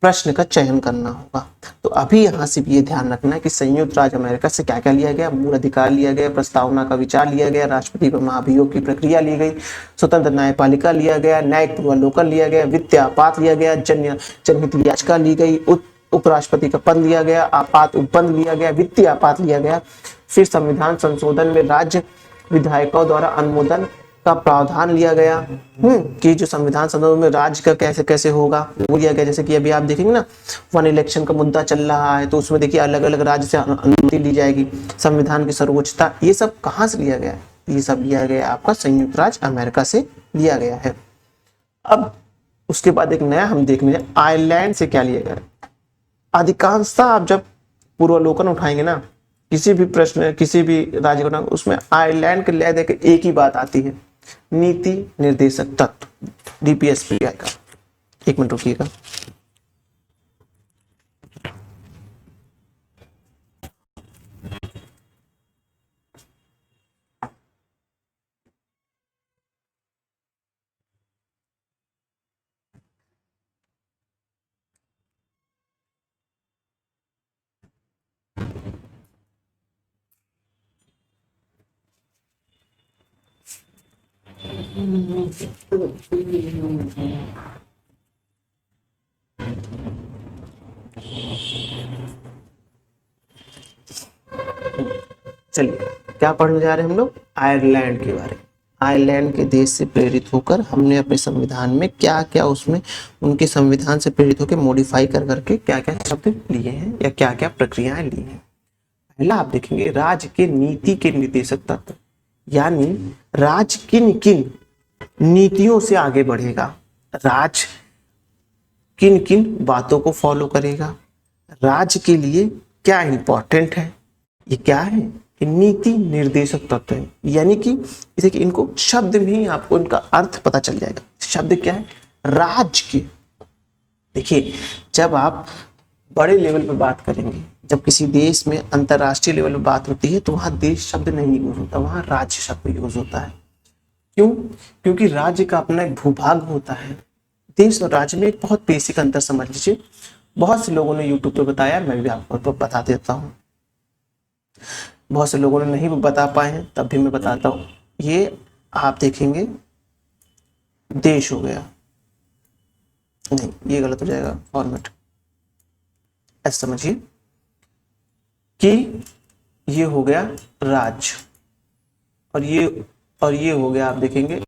प्रश्न का चयन करना होगा। तो अभी यहाँ से भी ये ध्यान रखना है कि संयुक्त राज्य अमेरिका से क्या क्या लिया गया, मूल अधिकार लिया गया, प्रस्तावना का विचार लिया गया, राष्ट्रपति पर महाभियोग की प्रक्रिया ली गई, स्वतंत्र न्यायपालिका लिया गया, न्यायिक पूर्वावलोकन लिया गया, वित्तीय आपात लिया गया, जनहित याचिका ली गई, उपराष्ट्रपति का पद लिया गया, आपात उपबंध लिया गया, वित्तीय आपात लिया गया, फिर संविधान संशोधन में राज्य विधायकों द्वारा अनुमोदन का प्रावधान लिया गया कि जो संविधान संशोधन में राज्य का कैसे कैसे होगा वो लिया गया। जैसे कि अभी आप देखेंगे ना, वन इलेक्शन का मुद्दा चल रहा है, तो उसमें देखिए अलग अलग राज्य से अनुमति ली जाएगी, संविधान की सर्वोच्चता, ये सब कहाँ से लिया गया है? ये सब लिया गया आपका संयुक्त राज्य अमेरिका से लिया गया है। अब उसके बाद एक नया हम देखने आयरलैंड से क्या लिया गया। अधिकांशतः आप जब पूर्वावलोकन उठाएंगे ना किसी भी प्रश्न, किसी भी राज्य का, उसमें आयरलैंड के ले देकर एक ही बात आती है, नीति निर्देशक तत्व, डीपीएसपीआई का। एक मिनट रुकिएगा। चलिए क्या पढ़ने जा रहे हैं हम लोग, आयरलैंड के बारे में। आयरलैंड के देश से प्रेरित होकर हमने अपने संविधान में क्या क्या, उसमें उनके संविधान से प्रेरित होकर मॉडिफाई कर करके क्या क्या शब्द लिए हैं या क्या क्या प्रक्रियाएं ली हैं। पहला आप देखेंगे राज्य के नीति के निर्देशक तत्व, यानी राज्य किन किन नीतियों से आगे बढ़ेगा, राज्य किन किन बातों को फॉलो करेगा, राज्य के लिए क्या इंपॉर्टेंट है, ये क्या है, ये नीति निर्देशक तत्व है। यानी कि जैसे कि इनको शब्द में ही आपको इनका अर्थ पता चल जाएगा। शब्द क्या है, राज्य के। देखिए जब आप बड़े लेवल पर बात करेंगे, जब किसी देश में अंतरराष्ट्रीय लेवल पर बात होती है तो वहां देश शब्द नहीं यूज होता, वहां राज्य शब्द यूज होता है। क्यों? क्योंकि राज्य का अपना एक भूभाग होता है। देश और राज्य में एक बहुत बेसिक अंतर समझ लीजिए, बहुत से लोगों ने यूट्यूब पे बताया, मैं भी आपको बता देता हूँ। बहुत से लोगों ने नहीं बता पाए हैं, तब भी मैं बताता हूँ। ये आप देखेंगे देश हो गया, नहीं ये गलत हो जाएगा फॉर्मेट, ऐसा समझिए कि ये हो गया राज्य और ये हो गया, आप देखेंगे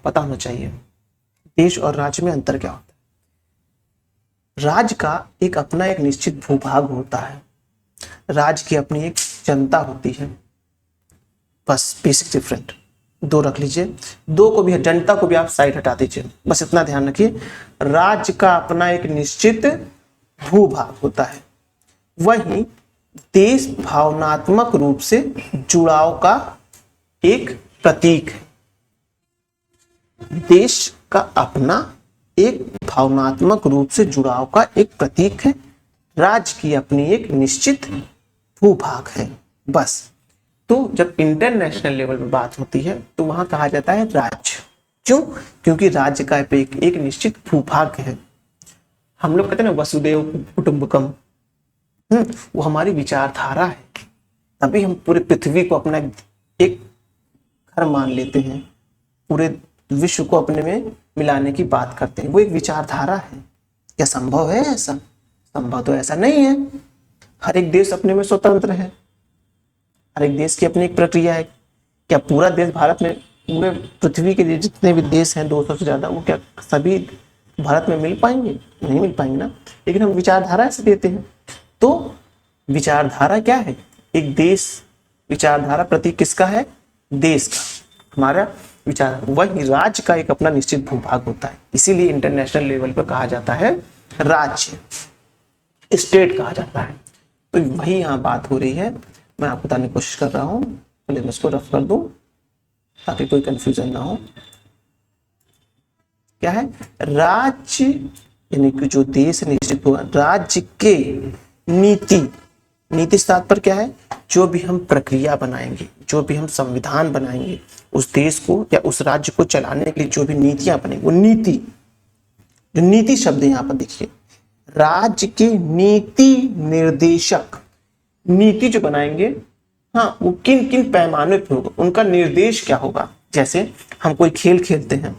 पता होना चाहिए देश और राज्य में अंतर क्या होता है। राज्य का एक अपना एक निश्चित भूभाग होता है, राज्य की अपनी एक जनता होती है, बस बेसिक डिफरेंट दो रख लीजिए, दो को भी, जनता को भी आप साइड हटा दीजिए, बस इतना ध्यान रखिए। राज्य का अपना एक निश्चित भूभाग होता है, वहीं देश भावनात्मक रूप से जुड़ाव का एक प्रतीक है। देश का अपना एक भावनात्मक रूप से जुड़ाव का एक प्रतीक है, राज्य की अपनी एक निश्चित भूभाग है, बस। तो जब इंटरनेशनल लेवल पर बात होती है तो वहां कहा जाता है राज्य। क्यों? क्योंकि राज्य का एक निश्चित भूभाग है। हम लोग कहते हैं ना वसुदेव कुटुंबकम, वो हमारी विचारधारा है, तभी हम पूरे पृथ्वी को अपना एक घर मान लेते हैं, पूरे विश्व को अपने में मिलाने की बात करते हैं, वो एक विचारधारा है। क्या संभव है ऐसा? संभव तो ऐसा नहीं है। हर एक देश अपने में स्वतंत्र है, हर एक देश की अपनी एक प्रक्रिया है। क्या पूरा देश भारत में, पूरे पृथ्वी के जितने भी देश हैं 200 से ज्यादा, वो क्या सभी भारत में मिल पाएंगे? नहीं मिल पाएंगे ना। लेकिन हम विचारधारा ऐसे देते हैं। तो विचारधारा क्या है? एक देश, विचारधारा प्रतीक किसका है? देश का, हमारा विचार। वही राज्य का एक अपना निश्चित भूभाग होता है, इसीलिए इंटरनेशनल लेवल पर कहा जाता है राज्य, स्टेट कहा जाता है। तो वही यहाँ बात हो रही है, मैं आपको बताने की कोशिश कर रहा हूँ। पहले मैं इसको रफ कर दूं ताकि कोई कंफ्यूजन ना हो। क्या है? राज्य यानी कि जो देश निश्चित हुआ, राज्य के नीति, नीति से तात्पर्य क्या है? जो भी हम प्रक्रिया बनाएंगे, जो भी हम संविधान बनाएंगे, उस देश को या उस राज्य को चलाने के लिए जो भी नीतियां बनेंगी, वो नीति, जो नीति शब्द यहाँ पर देखिए, राज्य के नीति निर्देशक, नीति जो बनाएंगे, हाँ, वो किन किन पैमाने पर होगा, उनका निर्देश क्या होगा। जैसे हम कोई खेल खेलते हैं,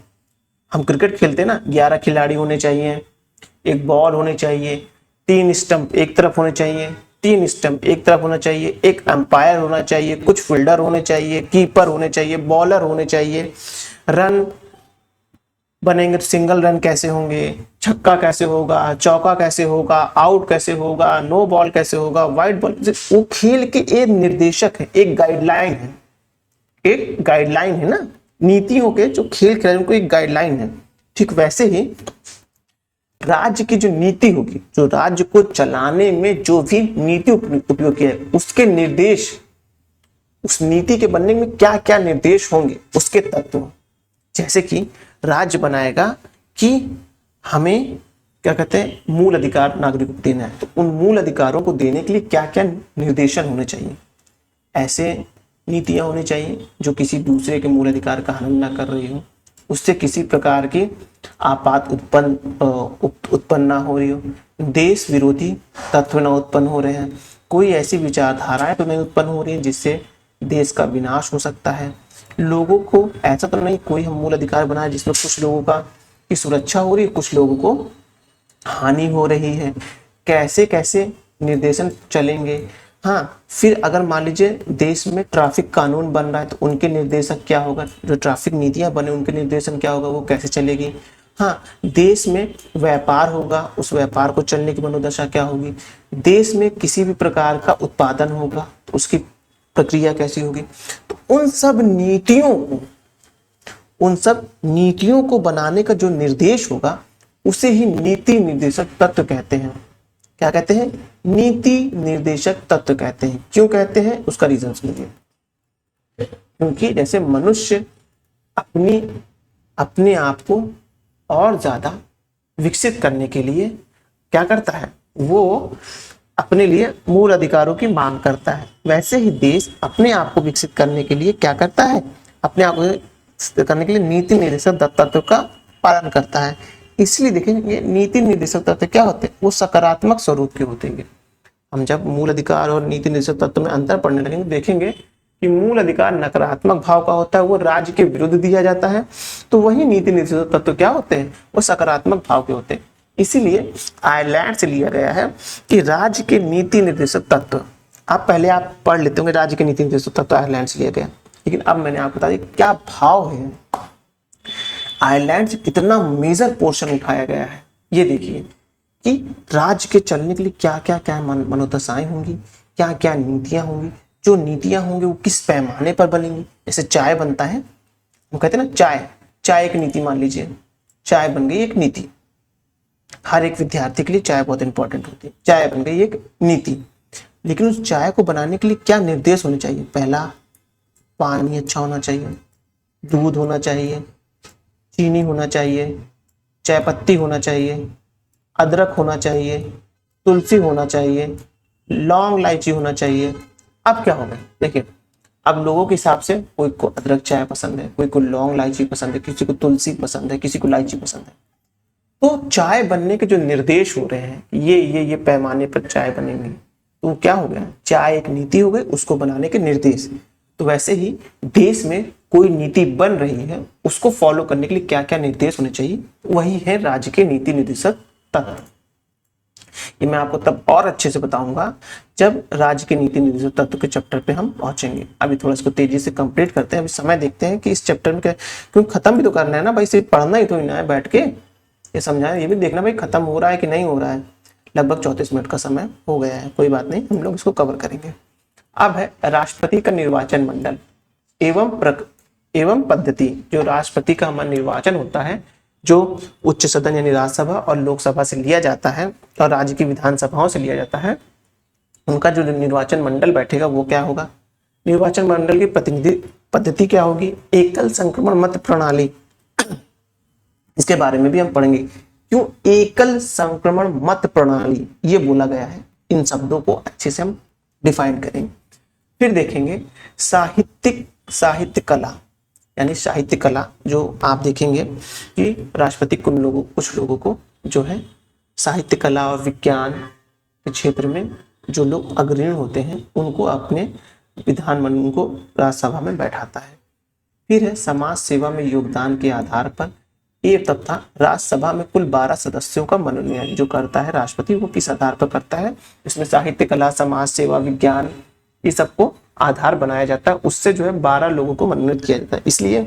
हम क्रिकेट खेलते हैं ना, 11 खिलाड़ी होने चाहिए, एक बॉल होने चाहिए, 3 स्टंप एक तरफ होने चाहिए, 3 स्टंप एक तरफ होना चाहिए, एक अंपायर होना चाहिए, कुछ फील्डर होने चाहिए, कीपर होने चाहिए, बॉलर होने चाहिए, रन बनेंगे तो सिंगल रन कैसे होंगे, छक्का कैसे होगा, चौका कैसे होगा, आउट कैसे होगा, नो बॉल कैसे होगा, वाइड बॉल, वो खेल के एक निर्देशक है, एक गाइडलाइन है, एक गाइडलाइन है ना, नीतियों के जो खेल खिलाड़ियों को एक गाइडलाइन है। ठीक वैसे ही राज्य की जो नीति होगी, जो राज्य को चलाने में जो भी नीति उपयोग किया है, उसके निर्देश, उस नीति के बनने में क्या क्या निर्देश होंगे, उसके तत्व। जैसे कि राज्य बनाएगा कि हमें क्या कहते हैं, मूल अधिकार नागरिकों को देना है, तो उन मूल अधिकारों को देने के लिए क्या क्या निर्देशन होने चाहिए। ऐसे नीतियां होनी चाहिए जो किसी दूसरे के मूल अधिकार का हनन न कर रही हो, उससे किसी प्रकार की आपात उत्पन्न ना हो रही हो, देश विरोधी तत्व न उत्पन्न हो रहे हैं, कोई ऐसी विचारधाराएं तो नहीं उत्पन्न हो रही है जिससे देश का विनाश हो सकता है। लोगों को ऐसा तो नहीं कोई हम मूल अधिकार बनाए जिसमें कुछ लोगों का की सुरक्षा हो रही है, कुछ लोगों को हानि हो रही है, कैसे कैसे निर्देशन चलेंगे। हाँ, फिर अगर मान लीजिए देश में ट्रैफिक कानून बन रहा है तो उनके निर्देशक क्या होगा, जो ट्रैफिक नीतियां बने उनके निर्देशन क्या होगा, वो कैसे चलेगी। हाँ, देश में व्यापार होगा, उस व्यापार को चलने की मनोदशा क्या होगी। देश में किसी भी प्रकार का उत्पादन होगा तो उसकी प्रक्रिया कैसी होगी। तो उन सब नीतियों को बनाने का जो निर्देश होगा उसे ही नीति निर्देशक तत्व कहते हैं। क्या कहते हैं? नीति निर्देशक तत्व कहते हैं। क्यों कहते हैं, उसका रीजन सुनिए। क्योंकि जैसे मनुष्य अपने आप को और ज्यादा विकसित करने के लिए क्या करता है, वो अपने लिए मूल अधिकारों की मांग करता है, वैसे ही देश अपने आप को विकसित करने के लिए क्या करता है, अपने आप को करने के लिए नीति निर्देशक तत्व का पालन करता है। इसलिए देखेंगे नीति निर्देशक तत्व क्या होते हैं, वो सकारात्मक स्वरूप के होते हैं। हम जब मूल अधिकार और नीति निर्देशक तत्व में अंतर पढ़ने लगेंगे देखेंगे कि मूल अधिकार नकारात्मक भाव का होता है, वो राज्य के विरुद्ध दिया जाता है, तो वही नीति निर्देशक तत्व क्या होते हैं, वो सकारात्मक भाव के होते हैं। इसीलिए आयरलैंड से लिया गया है कि राज्य के नीति निर्देशक तत्व, आप पढ़ लेते होंगे राज्य के नीति निर्देशक तत्व आयरलैंड से लिया गया, लेकिन अब मैंने आपको बता दिया क्या भाव है, आयरलैंड से कितना मेजर पोर्शन उठाया गया है। ये देखिए कि राज्य के चलने के लिए क्या क्या क्या मनोदशाएं होंगी, क्या क्या नीतियां होंगी, जो नीतियां होंगी वो किस पैमाने पर बनेंगी। जैसे चाय बनता है, वो कहते हैं ना चाय एक नीति, मान लीजिए चाय बन गई एक नीति, हर एक विद्यार्थी के लिए चाय बहुत इंपॉर्टेंट होती है, चाय बन गई एक नीति। लेकिन उस चाय को बनाने के लिए क्या निर्देश होने चाहिए, पहला पानी अच्छा होना चाहिए, दूध होना चाहिए, चीनी होना चाहिए, चाय पत्ती होना चाहिए, अदरक होना चाहिए, तुलसी होना चाहिए, लौंग इलायची होना चाहिए। अब क्या होगा, देखिए अब लोगों के हिसाब से कोई को अदरक चाय पसंद है, कोई को लौंग इलायची पसंद है, किसी को तुलसी पसंद है, किसी को इलायची पसंद है। तो चाय बनने के जो निर्देश हो रहे हैं, ये पैमाने पर चाय बनेंगी, तो क्या हो गया, चाय एक नीति हो गई, उसको बनाने के निर्देश। तो वैसे ही देश में कोई नीति बन रही है, उसको फॉलो करने के लिए क्या क्या निर्देश होने चाहिए, वही है राज्य के नीति निर्देशक तत्व। ये मैं आपको तब और अच्छे से बताऊंगा जब राज्य के नीति निर्देशक तत्व के चैप्टर पे हम पहुंचेंगे। अभी थोड़ा इसको तेजी से कंप्लीट करते हैं, अभी समय देखते हैं कि इस चैप्टर में क्योंकि खत्म भी तो करना है ना भाई, सिर्फ पढ़ना ही तो नहीं है बैठ के, ये समझाना, ये भी देखना भाई खत्म हो रहा है कि नहीं हो रहा है। लगभग 34 मिनट का समय हो गया है, कोई बात नहीं, हम लोग इसको कवर करेंगे। अब है राष्ट्रपति का निर्वाचन मंडल एवं पद्धति। जो राष्ट्रपति का हमारा निर्वाचन होता है जो उच्च सदन यानी राज्यसभा और लोकसभा से लिया जाता है और राज्य की विधानसभाओं से लिया जाता है, उनका जो निर्वाचन मंडल बैठेगा वो क्या होगा? निर्वाचन मंडल की प्रतिनिधि पद्धति क्या होगी? एकल संक्रमण मत प्रणाली। इसके बारे में भी हम पढ़ेंगे। क्यों एकल संक्रमण मत प्रणाली ये बोला गया है, इन शब्दों को अच्छे से हम डिफाइन करेंगे। फिर देखेंगे साहित्य कला, यानी साहित्य कला जो आप देखेंगे कि राष्ट्रपति कुछ लोगों को जो है साहित्य कला और विज्ञान के क्षेत्र में जो लोग अग्रणी होते हैं उनको अपने विधानमंडल को राज्यसभा में बैठाता है। फिर है समाज सेवा में योगदान के आधार पर ये तथा राज्यसभा में कुल 12 सदस्यों का मनोनयन जो करता है राष्ट्रपति, वो किस आधार पर करता है? इसमें साहित्य कला, समाज सेवा, विज्ञान ये सबको आधार बनाया जाता है, उससे जो है 12 लोगों को मनोनीत किया जाता है। इसलिए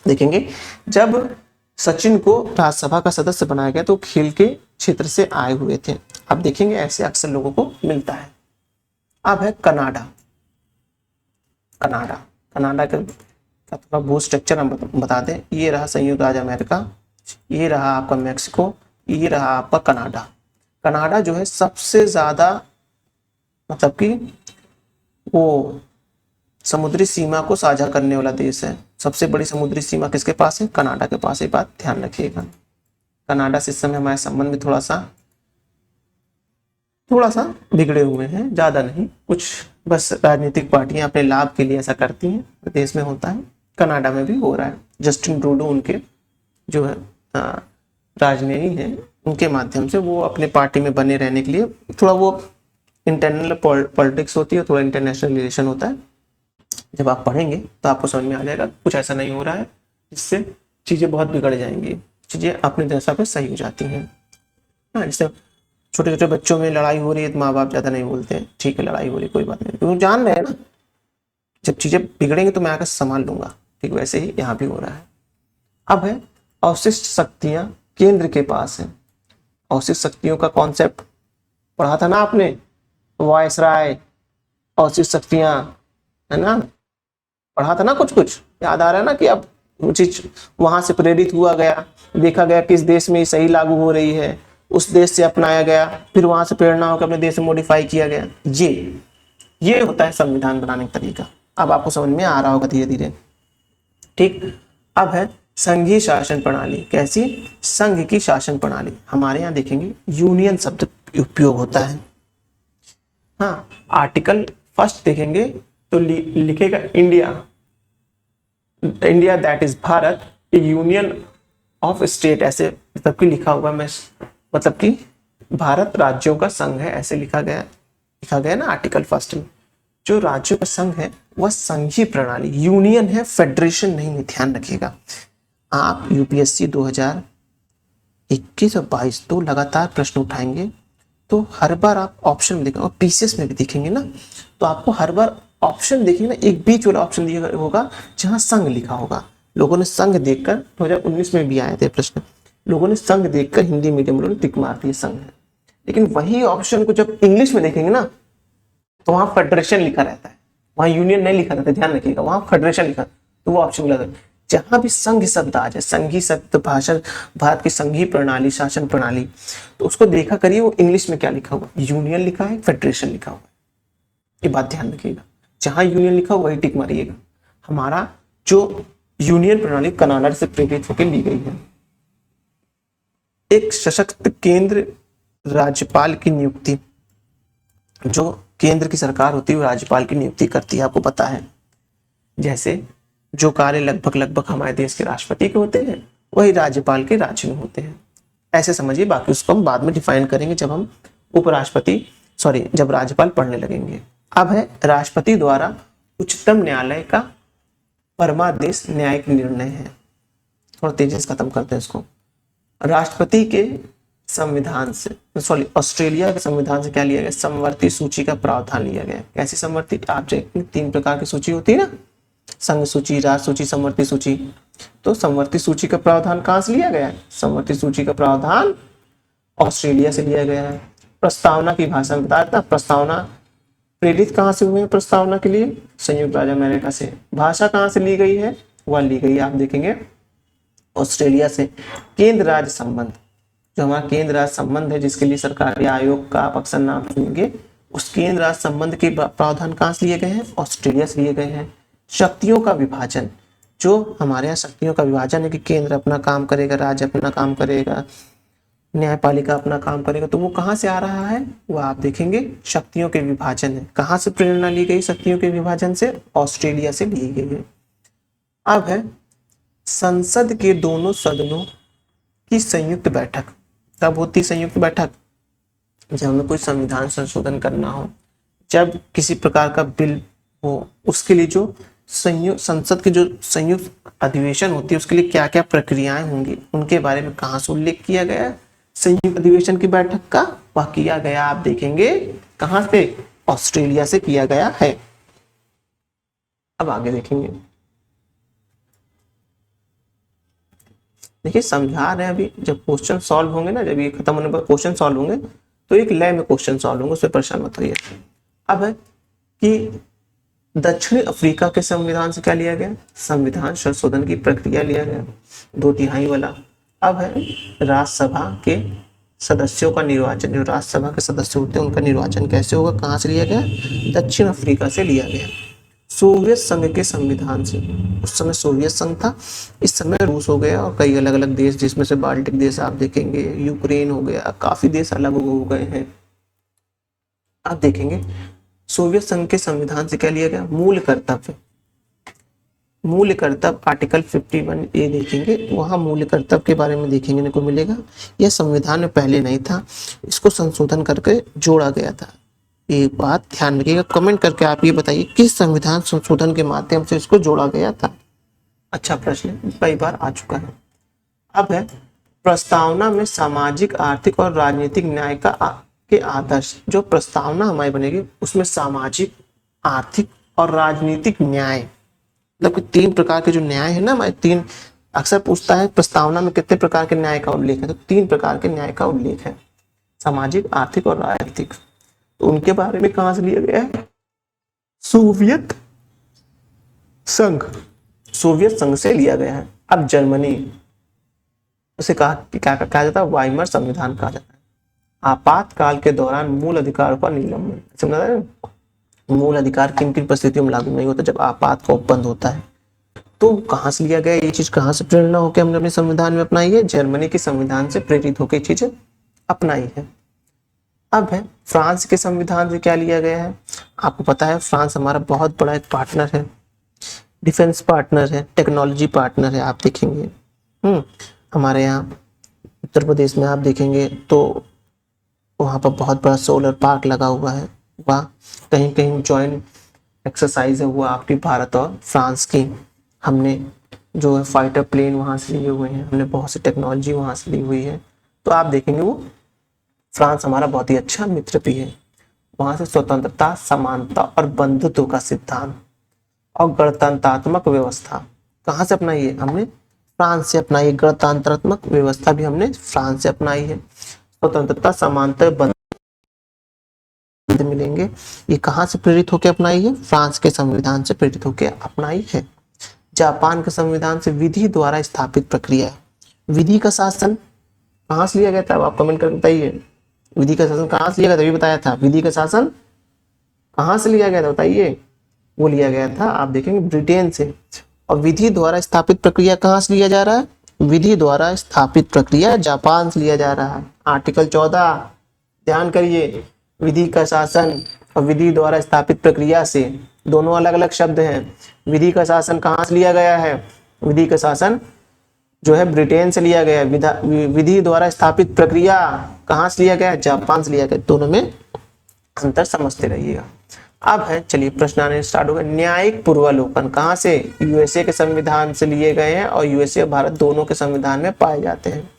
देखेंगे जब सचिन को राज्यसभा का सदस्य बनाया गया तो खेल के क्षेत्र से आए हुए थे। अब देखेंगे ऐसे अक्सर लोगों को मिलता है। अब है कनाडा। कनाडा का थोड़ा भू स्ट्रक्चर हम बता दें। ये रहा संयुक्त राज्य अमेरिका, ये रहा आपका मैक्सिको, ये रहा आपका कनाडा। कनाडा जो है सबसे ज्यादा मतलब कि वो समुद्री सीमा को साझा करने वाला देश है। सबसे बड़ी समुद्री सीमा किसके पास है? कनाडा के पास। ये बात ध्यान रखिएगा। कनाडा से इस समय हमारे संबंध में थोड़ा सा बिगड़े हुए हैं, ज्यादा नहीं, कुछ बस राजनीतिक पार्टियां अपने लाभ के लिए ऐसा करती हैं। देश में होता है, कनाडा में भी हो रहा है। जस्टिन ट्रूडो उनके जो है राजनीति है, उनके माध्यम से वो अपने पार्टी में बने रहने के लिए थोड़ा वो इंटरनल पॉलिटिक्स होती है, थोड़ा इंटरनेशनल रिलेशन होता है। जब आप पढ़ेंगे तो आपको समझ में आ जाएगा कुछ ऐसा नहीं हो रहा है जिससे चीजें बहुत बिगड़ जाएंगी, चीजें अपने जैसा पे सही हो जाती हैं। हाँ, जैसे छोटे छोटे बच्चों में लड़ाई हो रही है तो माँ बाप ज्यादा नहीं बोलते हैं, ठीक है लड़ाई हो रही है कोई बात नहीं, क्योंकि जान रहे हैं ना जब चीजें बिगड़ेंगी तो मैं आकर संभाल लूंगा। ठीक वैसे ही यहाँ भी हो रहा है। अब है अवशिष्ट शक्तियां केंद्र के पास है। अवशिष्ट शक्तियों का कॉन्सेप्ट पढ़ा था ना आपने, वायसराय, अवशिष्ट शक्तियां, है ना, पढ़ा था ना, कुछ याद आ रहा है ना कि अब चीज वहां से प्रेरित हुआ गया, देखा गया किस देश में सही लागू हो रही है, उस देश से अपनाया गया, फिर वहां से प्रेरणा होकर अपने देश में मॉडिफाई किया गया। ये होता है संविधान बनाने का तरीका। अब आपको समझ में आ रहा होगा धीरे धीरे। ठीक, अब है संघीय शासन प्रणाली। कैसी? संघ की शासन प्रणाली। हमारे यहाँ देखेंगे यूनियन शब्द उपयोग होता है। हाँ, आर्टिकल फर्स्ट देखेंगे तो लिखेगा India that is Bharat A union of state, ऐसे मतलब कि लिखा हुआ, मैं मतलब कि भारत राज्यों का संघ है, ऐसे लिखा गया ना आर्टिकल फर्स्ट में। जो राज्यों का संघ है वह संघीय प्रणाली, यूनियन है, फेडरेशन नहीं है, ध्यान रखिएगा। आप यूपीएससी 2021 और 22 तो लगातार प्रश्न उठाएंगे, तो हर बार आप ऑप्शन में देखेंगे और पीसीएस में भी देखेंगे ना, तो आपको हर बार ऑप्शन देखेंगे ना, एक बीच वाला ऑप्शन दिया होगा जहां संघ लिखा होगा। लोगों ने संघ देखकर 2019 में भी आए थे प्रश्न, लोगों ने संघ देखकर हिंदी मीडियम वालों ने टिक मार दिया संघ है। लेकिन वही ऑप्शन को जब इंग्लिश में देखेंगे ना तो वहां फेडरेशन लिखा रहता है, वहां यूनियन नहीं लिखा रहता, ध्यान रखिएगा, वहां फेडरेशन लिखा, तो वो ऑप्शन गलत है। जहां भी संघ शब्द आ जाए, संघी शब्द, भाषण, भारत की संघीय प्रणाली, शासन प्रणाली, तो उसको देखा करिए वो इंग्लिश में क्या लिखा हुआ, यूनियन लिखा है, फेडरेशन लिखा हुआ है। ये बात ध्यान रखिएगा, जहां यूनियन लिखा हुआ वही टिक मारिएगा। हमारा जो यूनियन प्रणाली कनाडा से प्रेरित होकर ली गई है। एक सशक्त केंद्र राज्यपाल की नियुक्ति, जो केंद्र की सरकार होती है वो राज्यपाल की नियुक्ति करती है, आपको पता है। जैसे जो कार्य लगभग हमारे देश के राष्ट्रपति के होते हैं वही राज्यपाल के राज्य में होते हैं, ऐसे समझिए। बाकी उसको हम बाद में डिफाइन करेंगे जब हम जब राज्यपाल पढ़ने लगेंगे। अब है राष्ट्रपति द्वारा उच्चतम न्यायालय का परमादेश न्यायिक निर्णय है। थोड़ा तेजी से खत्म करते हैं इसको। राष्ट्रपति के संविधान से ऑस्ट्रेलिया के संविधान से क्या लिया गया? समवर्ती सूची का प्रावधान लिया गया। कैसी समवर्ती? आप देखिए 3 प्रकार की सूची होती है ना, संघ सूची, राज्य सूची, समवर्ती सूची। तो समवर्ती सूची का प्रावधान कहां से लिया गया है? समवर्ती सूची का प्रावधान ऑस्ट्रेलिया से लिया गया है। प्रस्तावना की भाषा में बताया था, प्रस्तावना प्रेरित कहां से हुए हैं प्रस्तावना के लिए? संयुक्त राज्य अमेरिका से। भाषा कहां से ली गई है? वह ली गई, आप देखेंगे ऑस्ट्रेलिया से। केंद्र राज्य संबंध, जो हमारा केंद्र राज्य संबंध है जिसके लिए सरकारी आयोग का आप अक्सर नाम सुनेंगे, उस केंद्र राज्य संबंध के प्रावधान कहाँ से लिए गए हैं? ऑस्ट्रेलिया से लिए गए हैं। शक्तियों का विभाजन, जो हमारे यहाँ शक्तियों का विभाजन है कि केंद्र अपना काम करेगा, राज्य अपना काम करेगा, न्यायपालिका अपना काम करेगा, तो वो कहाँ से आ रहा है? वो आप देखेंगे शक्तियों के विभाजन है। कहाँ से प्रेरणा ली गई शक्तियों के विभाजन से? ऑस्ट्रेलिया से ली गई है। अब है संसद के दोनों सदनों की संयुक्त बैठक। कब होती है संयुक्त बैठक? जब हमें कोई संविधान संशोधन करना हो, जब किसी प्रकार का बिल हो, उसके लिए जो संसद के जो संयुक्त अधिवेशन होती है उसके लिए क्या क्या प्रक्रियाएं होंगी, उनके बारे में कहाँ से उल्लेख किया गया है? संयुक्त अधिवेशन की बैठक का वह किया गया, आप देखेंगे कहां से? ऑस्ट्रेलिया से किया गया है। अब आगे देखेंगे, देखिए समझा रहे हैं अभी, जब क्वेश्चन सॉल्व होंगे ना, जब ये खत्म होने पर क्वेश्चन सॉल्व होंगे तो एक लय में क्वेश्चन सॉल्व होंगे, उससे परेशान मत होइए। अब है कि दक्षिण अफ्रीका के संविधान से क्या लिया गया? संविधान संशोधन की प्रक्रिया लिया गया, 2/3 वाला। अब है राज्यसभा के सदस्यों का निर्वाचन, जो राज्यसभा के सदस्य होते हैं उनका निर्वाचन कैसे होगा? कहाँ से लिया गया? दक्षिण अफ्रीका से लिया गया। सोवियत संघ के संविधान से, उस समय सोवियत संघ था, इस समय रूस हो गया और कई अलग अलग देश, जिसमें से बाल्टिक देश आप देखेंगे, यूक्रेन हो गया, काफी देश अलग हो गए हैं। आप देखेंगे सोवियत संघ के संविधान से क्या लिया गया? मूल कर्तव्य। मूल कर्तव्य आर्टिकल 51A देखेंगे, वहां मूल कर्तव्य के बारे में देखेंगे को मिलेगा। यह संविधान में पहले नहीं था, इसको संशोधन करके जोड़ा गया था। एक बात ध्यान रखिएगा, कमेंट करके आप ये बताइए किस संविधान संशोधन के माध्यम से इसको जोड़ा गया था। अच्छा प्रश्न, कई बार आ चुका है। अब है प्रस्तावना में सामाजिक, आर्थिक और राजनीतिक न्याय के आदर्श। जो प्रस्तावना हमारी बनेगी उसमें सामाजिक, आर्थिक और राजनीतिक न्याय, मतलब 3 प्रकार के जो न्याय है ना हमारे, 3 अक्सर पूछता है प्रस्तावना में कितने प्रकार के न्याय का उल्लेख है, तो 3 प्रकार के न्याय का उल्लेख है, सामाजिक, आर्थिक और राजनीतिक। तो उनके बारे में कहां से लिया गया है? सोवियत संघ, सोवियत संघ से लिया गया है। अब जर्मनी, उसे क्या कहा जाता है? वाइमर संविधान कहा जाता है। आपातकाल के दौरान मूल अधिकार का निलंबन, समझ रहे हैं? मूल अधिकार किन किन परिस्थितियों में लागू नहीं होता? जब आपात का उपबंध होता है। तो कहां से लिया गया ये चीज? कहां से प्रेरणा होकर हमने अपने संविधान में अपनाई है? जर्मनी के संविधान से प्रेरित होकर चीज अपनाई है। अब है फ्रांस के संविधान से क्या लिया गया है? आपको पता है फ्रांस हमारा बहुत बड़ा एक पार्टनर है, डिफेंस पार्टनर है, टेक्नोलॉजी पार्टनर है। आप देखेंगे हमारे यहाँ उत्तर प्रदेश में आप देखेंगे तो वहाँ पर बहुत बड़ा सोलर पार्क लगा हुआ है। वह कहीं कहीं ज्वाइंट एक्सरसाइज है वो आपकी भारत और फ्रांस की। हमने जो है फाइटर प्लेन वहाँ से लिए हुए हैं, हमने बहुत सी टेक्नोलॉजी वहाँ से ली हुई है। तो आप देखेंगे वो फ्रांस हमारा बहुत ही अच्छा मित्र भी है। वहाँ से स्वतंत्रता, समानता और बंधुत्व का सिद्धांत और गणतंत्रात्मक व्यवस्था कहाँ से अपनाई है? हमने फ्रांस से अपनाई है। गणतंत्रात्मक व्यवस्था भी हमने फ्रांस से अपनाई है। स्वतंत्रता, समानता, मिलेंगे, ये कहां से प्रेरित होकर अपनाई है? फ्रांस के संविधान से प्रेरित होकर अपनाई है। जापान के संविधान से विधि द्वारा स्थापित प्रक्रिया, विधि का शासन कहां से लिया गया था? आप कमेंट करके बताइए, विधि का शासन कहां से लिया गया था? अभी बताया था, विधि का शासन कहां से लिया गया था बताइए? वो लिया गया था आप देखेंगे ब्रिटेन से। और विधि द्वारा स्थापित प्रक्रिया कहां से लिया जा रहा है? विधि द्वारा स्थापित प्रक्रिया जापान से लिया जा रहा है। आर्टिकल 14 ध्यान करिए, विधि का शासन और विधि द्वारा स्थापित प्रक्रिया से दोनों अलग अलग शब्द हैं। विधि का शासन कहां से लिया गया है? विधि का शासन जो है ब्रिटेन से लिया गया है। विधि द्वारा स्थापित प्रक्रिया कहां से लिया गया है? जापान से लिया गया। दोनों में अंतर समझते रहिएगा। अब है, चलिए प्रश्न आने स्टार्ट हो गए। न्यायिक पूर्वालोकन कहां से? यूएसए के संविधान से लिए गए हैं और यूएसए और भारत दोनों के संविधान में पाए जाते हैं।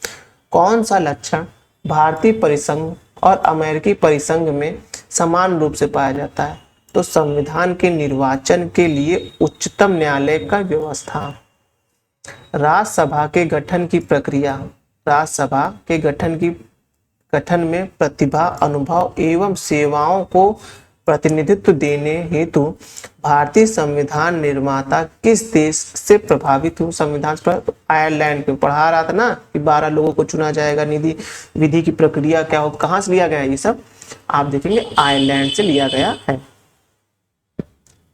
कौन सा लक्षण भारतीय परिसंघ और अमेरिकी परिसंघ में समान रूप से पाया जाता है? तो संविधान के निर्वाचन के लिए उच्चतम न्यायालय का व्यवस्था। राज्यसभा के गठन की प्रक्रिया, राज्यसभा के गठन में प्रतिभा, अनुभव एवं सेवाओं को प्रतिनिधित्व देने हेतु भारतीय संविधान निर्माता किस देश से प्रभावित हुए? संविधान पर आयरलैंड पे पढ़ा रहा था ना कि 12 लोगों को चुना जाएगा, निधि विधि की प्रक्रिया क्या हो, कहाँ से लिया गया है ये सब आप देखेंगे आयरलैंड से लिया गया है।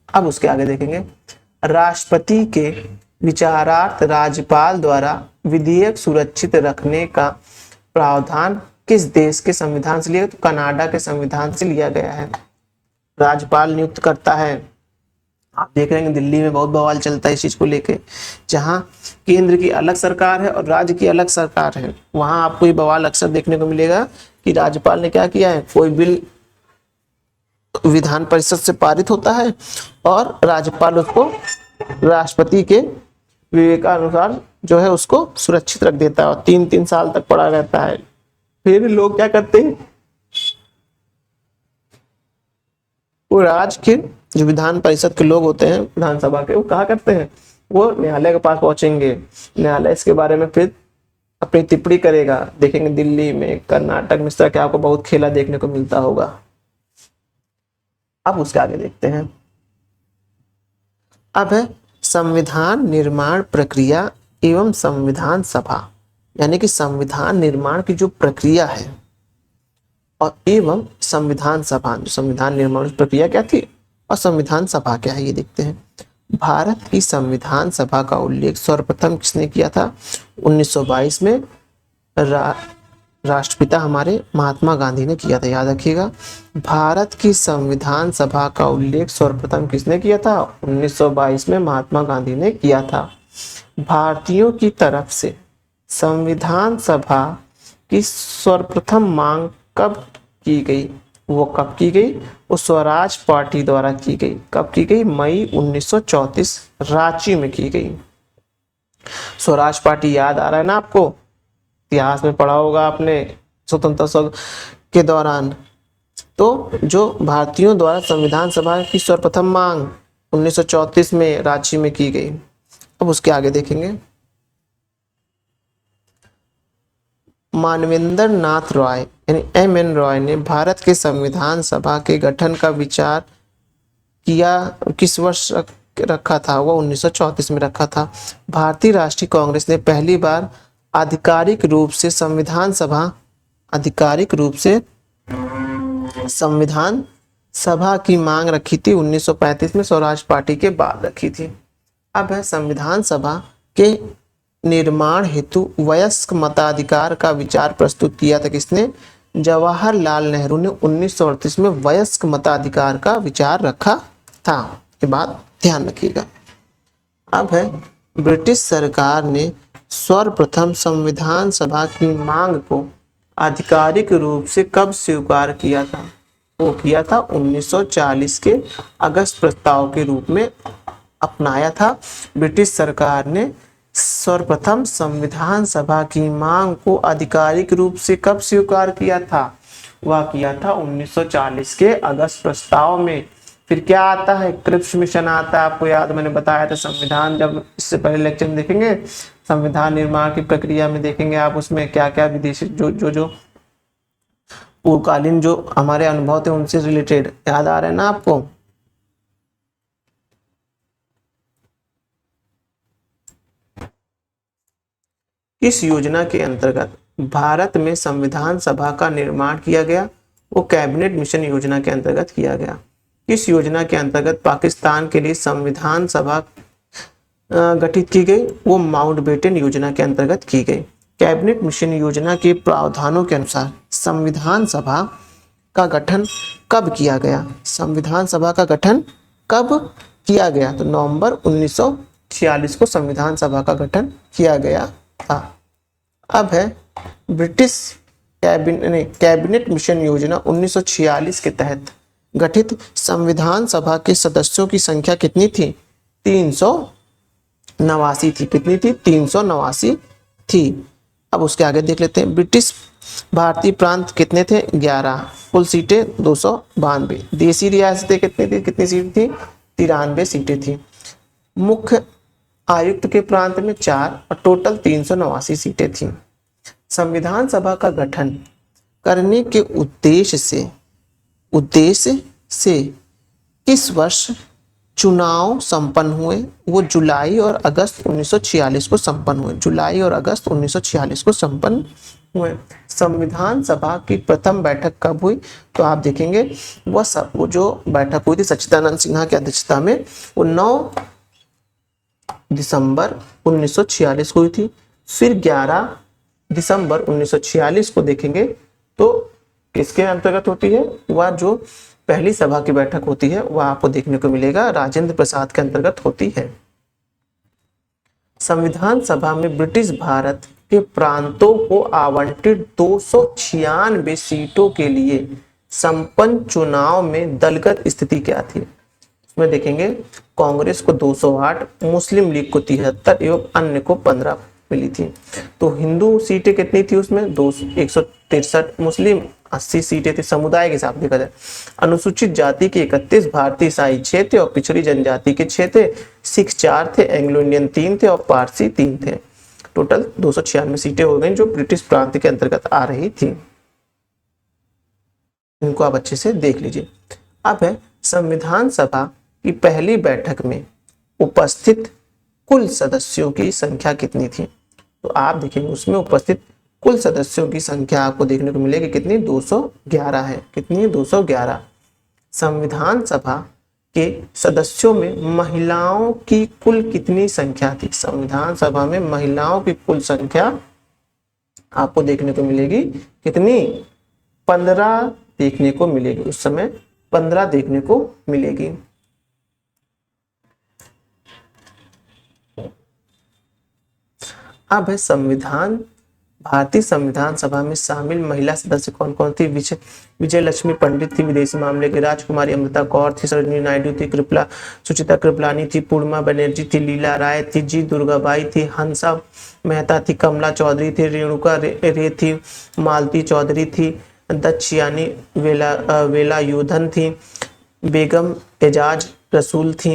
अब उसके आगे देखेंगे राष्ट्रपति के विचारार्थ राज्यपाल द्वारा विधेयक सुरक्षित रखने का प्रावधान किस देश के संविधान से लिया? तो कनाडा के संविधान से लिया गया है। राज्यपाल नियुक्त करता है। आप देख रहे हैं दिल्ली में बहुत बवाल चलता है इस चीज को लेके, जहां केंद्र की अलग सरकार है और राज्य की अलग सरकार है, वहां आपको ये बवाल अक्सर देखने को मिलेगा कि राज्यपाल ने क्या किया है, कोई बिल विधान परिषद से पारित होता है और राज्यपाल उसको राष्ट्रपति के विवेकानुसार जो है उसको सुरक्षित रख देता है और 3-3 साल तक पड़ा रहता है। फिर लोग क्या करते हैं, वो राज्य के जो विधान परिषद के लोग होते हैं विधानसभा के, वो कहा करते हैं, वो न्यायालय के पास पहुंचेंगे, न्यायालय इसके बारे में फिर अपनी टिप्पणी करेगा। देखेंगे दिल्ली में, कर्नाटक में इस तरह के आपको बहुत खेला देखने को मिलता होगा। अब उसके आगे देखते हैं, अब है संविधान निर्माण प्रक्रिया एवं संविधान सभा, यानी कि संविधान निर्माण की जो प्रक्रिया है और एवं संविधान सभा, जो संविधान निर्माण प्रक्रिया क्या थी और संविधान सभा क्या है ये देखते हैं। भारत की संविधान सभा का उल्लेख सर्वप्रथम किसने किया था? 1922 में राष्ट्रपिता हमारे महात्मा गांधी ने किया था, याद रखिएगा। भारत की संविधान सभा का उल्लेख सर्वप्रथम किसने किया था? 1922 में महात्मा गांधी ने किया था। भारतीयों की तरफ से संविधान सभा की सर्वप्रथम मांग कब की गई? वो कब की गई? वो स्वराज पार्टी द्वारा की गई। कब की गई? मई 1934 रांची में की गई। स्वराज पार्टी याद आ रहा है ना आपको, इतिहास में पढ़ा होगा आपने स्वतंत्रता के दौरान। तो जो भारतीयों द्वारा संविधान सभा की सर्वप्रथम मांग 1934 में रांची में की गई। अब उसके आगे देखेंगे, मानवेंद्र नाथ रॉय यानी M.N. रॉय ने भारत के संविधान सभा के गठन का विचार किया किस वर्ष रखा था? वो 1934 में रखा था। भारतीय राष्ट्रीय कांग्रेस ने पहली बार आधिकारिक रूप से संविधान सभा की मांग रखी थी 1935 में, स्वराज पार्टी के बाद रखी थी। अब है संविधान सभा के निर्माण हेतु वयस्क मताधिकार का विचार प्रस्तुत किया था किसने? जवाहरलाल नेहरू ने 1938 में वयस्क मताधिकार का विचार रखा था। ये बात ध्यान रखिएगा। अब है ब्रिटिश सरकार ने सर्वप्रथम संविधान सभा की मांग को आधिकारिक रूप से कब स्वीकार किया था? वो किया था 1940 के अगस्त प्रस्ताव के रूप में अपनाया था। ब्रिटिश सरकार ने सर्वप्रथम संविधान सभा की मांग को आधिकारिक रूप से कब स्वीकार किया था? वह किया था 1940 के अगस्त प्रस्ताव में। फिर क्या आता है? क्रिप्स मिशन आता है, आपको याद मैंने बताया था। संविधान, जब इससे पहले लेक्चर में देखेंगे संविधान निर्माण की प्रक्रिया में देखेंगे आप उसमें क्या क्या विदेशी जो पूर्वकालीन जो हमारे अनुभव थे उनसे रिलेटेड याद आ रहे हैं ना आपको। इस योजना के अंतर्गत भारत में संविधान सभा का निर्माण किया गया, वो कैबिनेट मिशन योजना के अंतर्गत किया गया। इस योजना के अंतर्गत पाकिस्तान के लिए संविधान सभा गठित की गई, वो माउंटबेटन योजना के अंतर्गत की गई। कैबिनेट मिशन योजना के प्रावधानों के अनुसार संविधान सभा का गठन कब किया गया? संविधान सभा का गठन कब किया गया? तो नवंबर 1946 को संविधान सभा का गठन किया गया था। अब है ब्रिटिश कैबिनेट मिशन योजना 1946 के तहत गठित संविधान सभा के सदस्यों की संख्या कितनी थी? 389 थी। कितनी थी? 389 थी। अब उसके आगे देख लेते हैं, ब्रिटिश भारतीय प्रांत कितने थे? 11। कुल सीटें 292। देसी रियासतें कितनी थी? कितनी सीट थी? 93 सीटें थी। मुख्य आयुक्त के प्रांत में 4 और टोटल 389 सीटें थी। संविधान सभा का गठन करने के उद्देश्य से किस वर्ष चुनाव संपन्न हुए? वो जुलाई और अगस्त 1946 को संपन्न हुए। जुलाई और अगस्त 1946 को संपन्न हुए। संविधान सभा की प्रथम बैठक कब हुई? तो आप देखेंगे वो जो बैठक हुई थी सच्चिदानंद सिन्हा की अध्यक्षता में, वो 9 दिसंबर 1946 को हुई थी। फिर 11 दिसंबर 1946 को देखेंगे तो किसके अंतर्गत होती है? वह जो पहली सभा की बैठक होती है वह आपको देखने को मिलेगा राजेंद्र प्रसाद के अंतर्गत होती है। संविधान सभा में ब्रिटिश भारत के प्रांतों को आवंटित 296 सीटों के लिए संपन्न चुनाव में दलगत स्थिति क्या थी? इसमें देखेंगे कांग्रेस को 208, मुस्लिम लीग को 73 एवं अन्य को 15 मिली थी। तो हिंदू सीटें कितनी थी उसमें? 163, मुस्लिम 80 सीटें थी समुदाय के हिसाब से देखा जाए। अनुसूचित जाति के 31, भारतीय ईसाई 6 थे और पिछड़ी जनजाति के 6 थे, सिख 4 थे, एंग्लो इंडियन 3 थे और पारसी 3 थे। टोटल 296 सीटें हो गई जो ब्रिटिश प्रांत के अंतर्गत आ रही थी। इनको आप अच्छे से देख लीजिए। अब है संविधान सभा की पहली बैठक में उपस्थित कुल सदस्यों की संख्या कितनी थी? तो आप देखेंगे उसमें उपस्थित कुल सदस्यों की संख्या आपको देखने को मिलेगी कितनी? 211 है। कितनी? 211। संविधान सभा के सदस्यों में महिलाओं की कुल कितनी संख्या थी? संविधान सभा में महिलाओं की कुल संख्या आपको देखने को मिलेगी कितनी? 15 देखने को मिलेगी। उस समय 15 देखने को मिलेगी। अब है संविधान भारतीय संविधान सभा में शामिल महिला सदस्य कौन कौन थी? विजय लक्ष्मी पंडित थी, विदेशी मामले की, राजकुमारी अमृता कौर थी, सरोजिनी नायडू थी, सुचिता कृपलानी थी, पूर्णिमा बनर्जी थी, लीला राय थी, जी दुर्गाबाई थी, हंसा मेहता थी, कमला चौधरी थी, रेणुका रे थी, मालती चौधरी थी, दक्षयानी वेलायुधन थी, बेगम एजाज रसूल थी,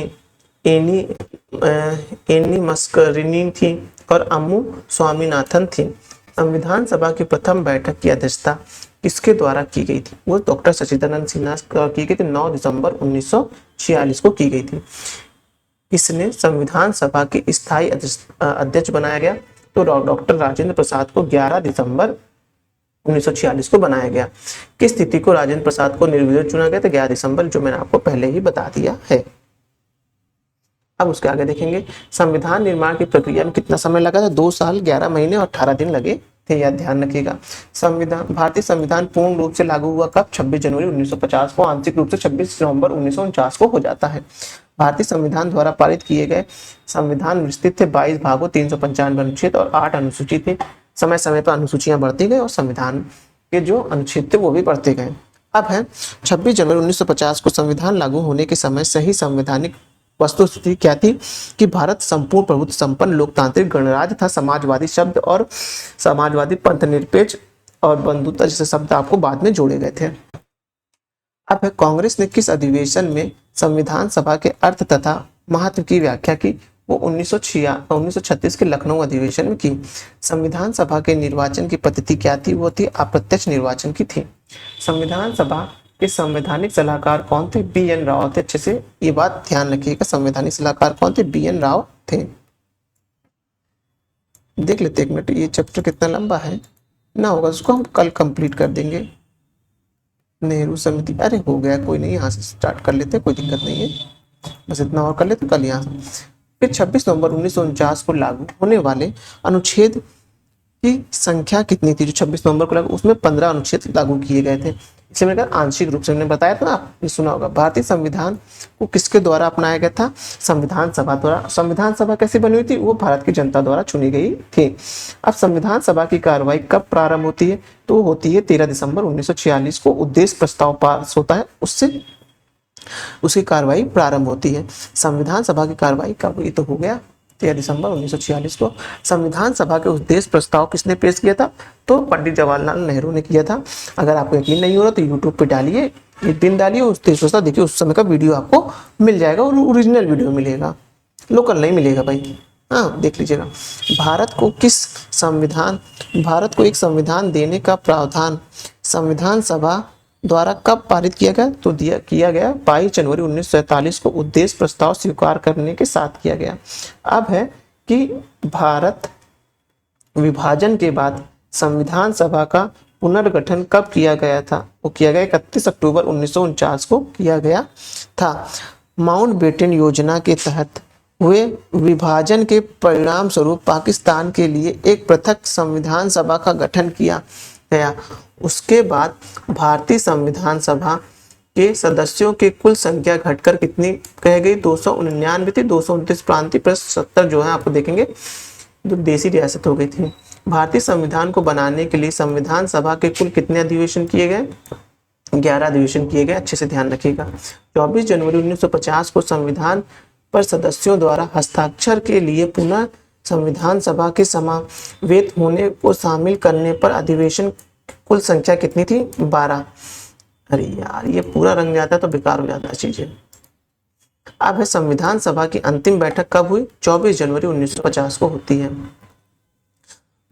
एनी मस्करिनी थी और अम्मू स्वामीनाथन थी। संविधान सभा की प्रथम बैठक की अध्यक्षता किसके द्वारा की गई थी? वो डॉक्टर सच्चिदानंद सिन्हा की गई थी। 9 दिसंबर 1946 को की गई थी। इसने संविधान सभा के स्थायी अध्यक्ष बनाया गया तो डॉक्टर राजेंद्र प्रसाद को 11 दिसंबर 1946 को बनाया गया। किस तिथि को राजेंद्र प्रसाद को निर्विरोध चुना गया? तो 11 दिसंबर, जो मैंने आपको पहले ही बता दिया है। अब उसके आगे देखेंगे संविधान निर्माण की प्रक्रिया में कितना समय लगा था? 2 साल 11 महीने और 18 दिन लगे थे, यह ध्यान रखिएगा। भारतीय संविधान पूर्ण रूप से लागू हुआ कब? 26 जनवरी 1950 को। आंशिक रूप से 26 नवंबर 1949 को हो जाता है। भारतीय संविधान द्वारा पारित किए गए संविधान विस्तृत थे, 22 भागों, 395 अनुच्छेद और 8 अनुसूची थे। समय समय पर अनुसूचियां बढ़ती गई और संविधान के जो अनुच्छेद थे वो भी बढ़ते गए। अब है 26 जनवरी 1950 को संविधान लागू होने के समय सही संवैधानिक वस्तुस्थिति क्या थी? कि भारत संपूर्ण प्रभुत्व संपन्न लोकतांत्रिक गणराज्य था। समाजवादी शब्द और समाजवादी, पंथनिरपेक्ष और बंधुता जैसे शब्द आपको बाद में जोड़े गए थे। अब है कांग्रेस ने किस अधिवेशन में संविधान सभा के अर्थ तथा महत्व की व्याख्या की? वो 1936 के लखनऊ अधिवेशन में की। संविधान सभा के निर्वाचन की पद्धति क्या थी? वो थी अप्रत्यक्ष निर्वाचन की थी। संविधान सभा के संवैधानिक सलाहकार कौन थे? बी.एन. राव थे। अच्छे से ये बात ध्यान रखिएगा, संवैधानिक सलाहकार कौन थे? बी.एन. राव थे। देख लेते एक मिनट, ये चैप्टर कितना लंबा है ना, होगा उसको हम कल कंप्लीट कर देंगे। नेहरू समिति, अरे हो गया, कोई नहीं, यहाँ से स्टार्ट कर लेते, कोई दिक्कत नहीं है, बस इतना और कर लेते कल यहाँ से। फिर 26 नवंबर 1949 को लागू होने वाले अनुच्छेद की संख्या कितनी थी? जो 26 नवंबर को लागू, उसमें 15 अनुच्छेद लागू किए गए थे। इसलिए मैंने कहा आंशिक रूप से, मैंने बताया था ना, आपने सुना होगा। भारतीय संविधान को किसके द्वारा अपनाया गया था? संविधान सभा द्वारा। संविधान सभा कैसे बनी हुई थी? वो भारत की जनता द्वारा चुनी गई थी। अब संविधान सभा की कार्रवाई कब प्रारंभ होती है? तो होती है 13 दिसंबर 1946 को। उद्देश्य प्रस्ताव पास होता है, उससे उसकी कार्रवाई प्रारंभ होती है। संविधान सभा की कार्रवाई कब हुई? तो हो गया 13 दिसंबर 1946 को। संविधान सभा के उद्देश्य प्रस्ताव किसने पेश किया था? तो पंडित जवाहरलाल नेहरू ने किया था। अगर आपको यकीन नहीं हो रहा तो यूट्यूब पे डालिए, एक दिन डालिए, उद्देश्य प्रस्ताव देखिए, उस समय का वीडियो आपको मिल जाएगा और ओरिजिनल वीडियो मिलेगा, लोकल नहीं मिलेगा भाई। हाँ, देख लीजिएगा। भारत को एक संविधान देने का प्रावधान संविधान सभा द्वारा कब पारित किया गया? तो किया गया 22 जनवरी 1947 को उद्देश्य प्रस्ताव स्वीकार करने के साथ किया गया। अब है कि भारत विभाजन के बाद संविधान सभा का पुनर्गठन कब किया गया था? वो किया गया 31 अक्टूबर 1949 को किया गया था। माउंटबेटन योजना के तहत हुए विभाजन के परिणाम स्वरूप पाकिस्तान के लिए एक पृथक संविधान सभा का गठन किया गया। उसके बाद भारतीय संविधान सभा के सदस्यों की कुल संख्या घटकर कितनी कह गई? 299 थी। 229 प्रांतीय प्लस 70 जो है आपको देखेंगे जो देसी रियासत हो गई थी। भारतीय संविधान को बनाने के लिए संविधान सभा के कुल कितने अधिवेशन किए गए? 11 अधिवेशन किए गए। अच्छे से ध्यान रखिएगा। 24 जनवरी 1950 को संविधान पर सदस्यों द्वारा हस्ताक्षर के लिए पुनः संविधान सभा के समावेत होने को शामिल करने पर अधिवेशन कुल संख्या कितनी थी? 12। अरे यार ये पूरा रंग जाता है तो बेकार हो जाता है चीजें। अब है संविधान सभा की अंतिम बैठक कब हुई? 24 जनवरी 1950 को होती है।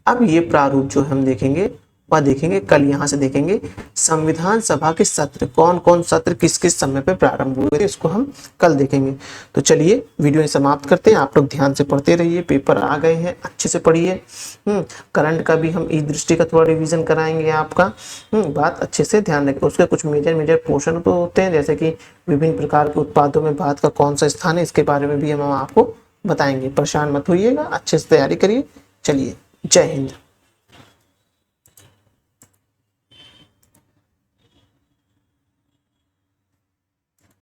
अब ये प्रारूप जो हम देखेंगे वह देखेंगे कल, यहाँ से देखेंगे संविधान सभा के सत्र, कौन कौन सत्र किस किस समय पे प्रारंभ हुए थे, इसको हम कल देखेंगे। तो चलिए वीडियो समाप्त करते हैं। आप लोग ध्यान से पढ़ते रहिए, पेपर आ गए हैं, अच्छे से पढ़िए। करंट का भी हम इस दृष्टि का थोड़ा रिवीजन कराएंगे आपका। बात अच्छे से ध्यान रखें। उसके कुछ मेजर पोर्शन तो होते हैं, जैसे कि विभिन्न प्रकार के उत्पादों में भारत का कौन सा स्थान है, इसके बारे में भी हम आपको बताएंगे। परेशान मत होइएगा, अच्छे से तैयारी करिए। चलिए, जय हिंद।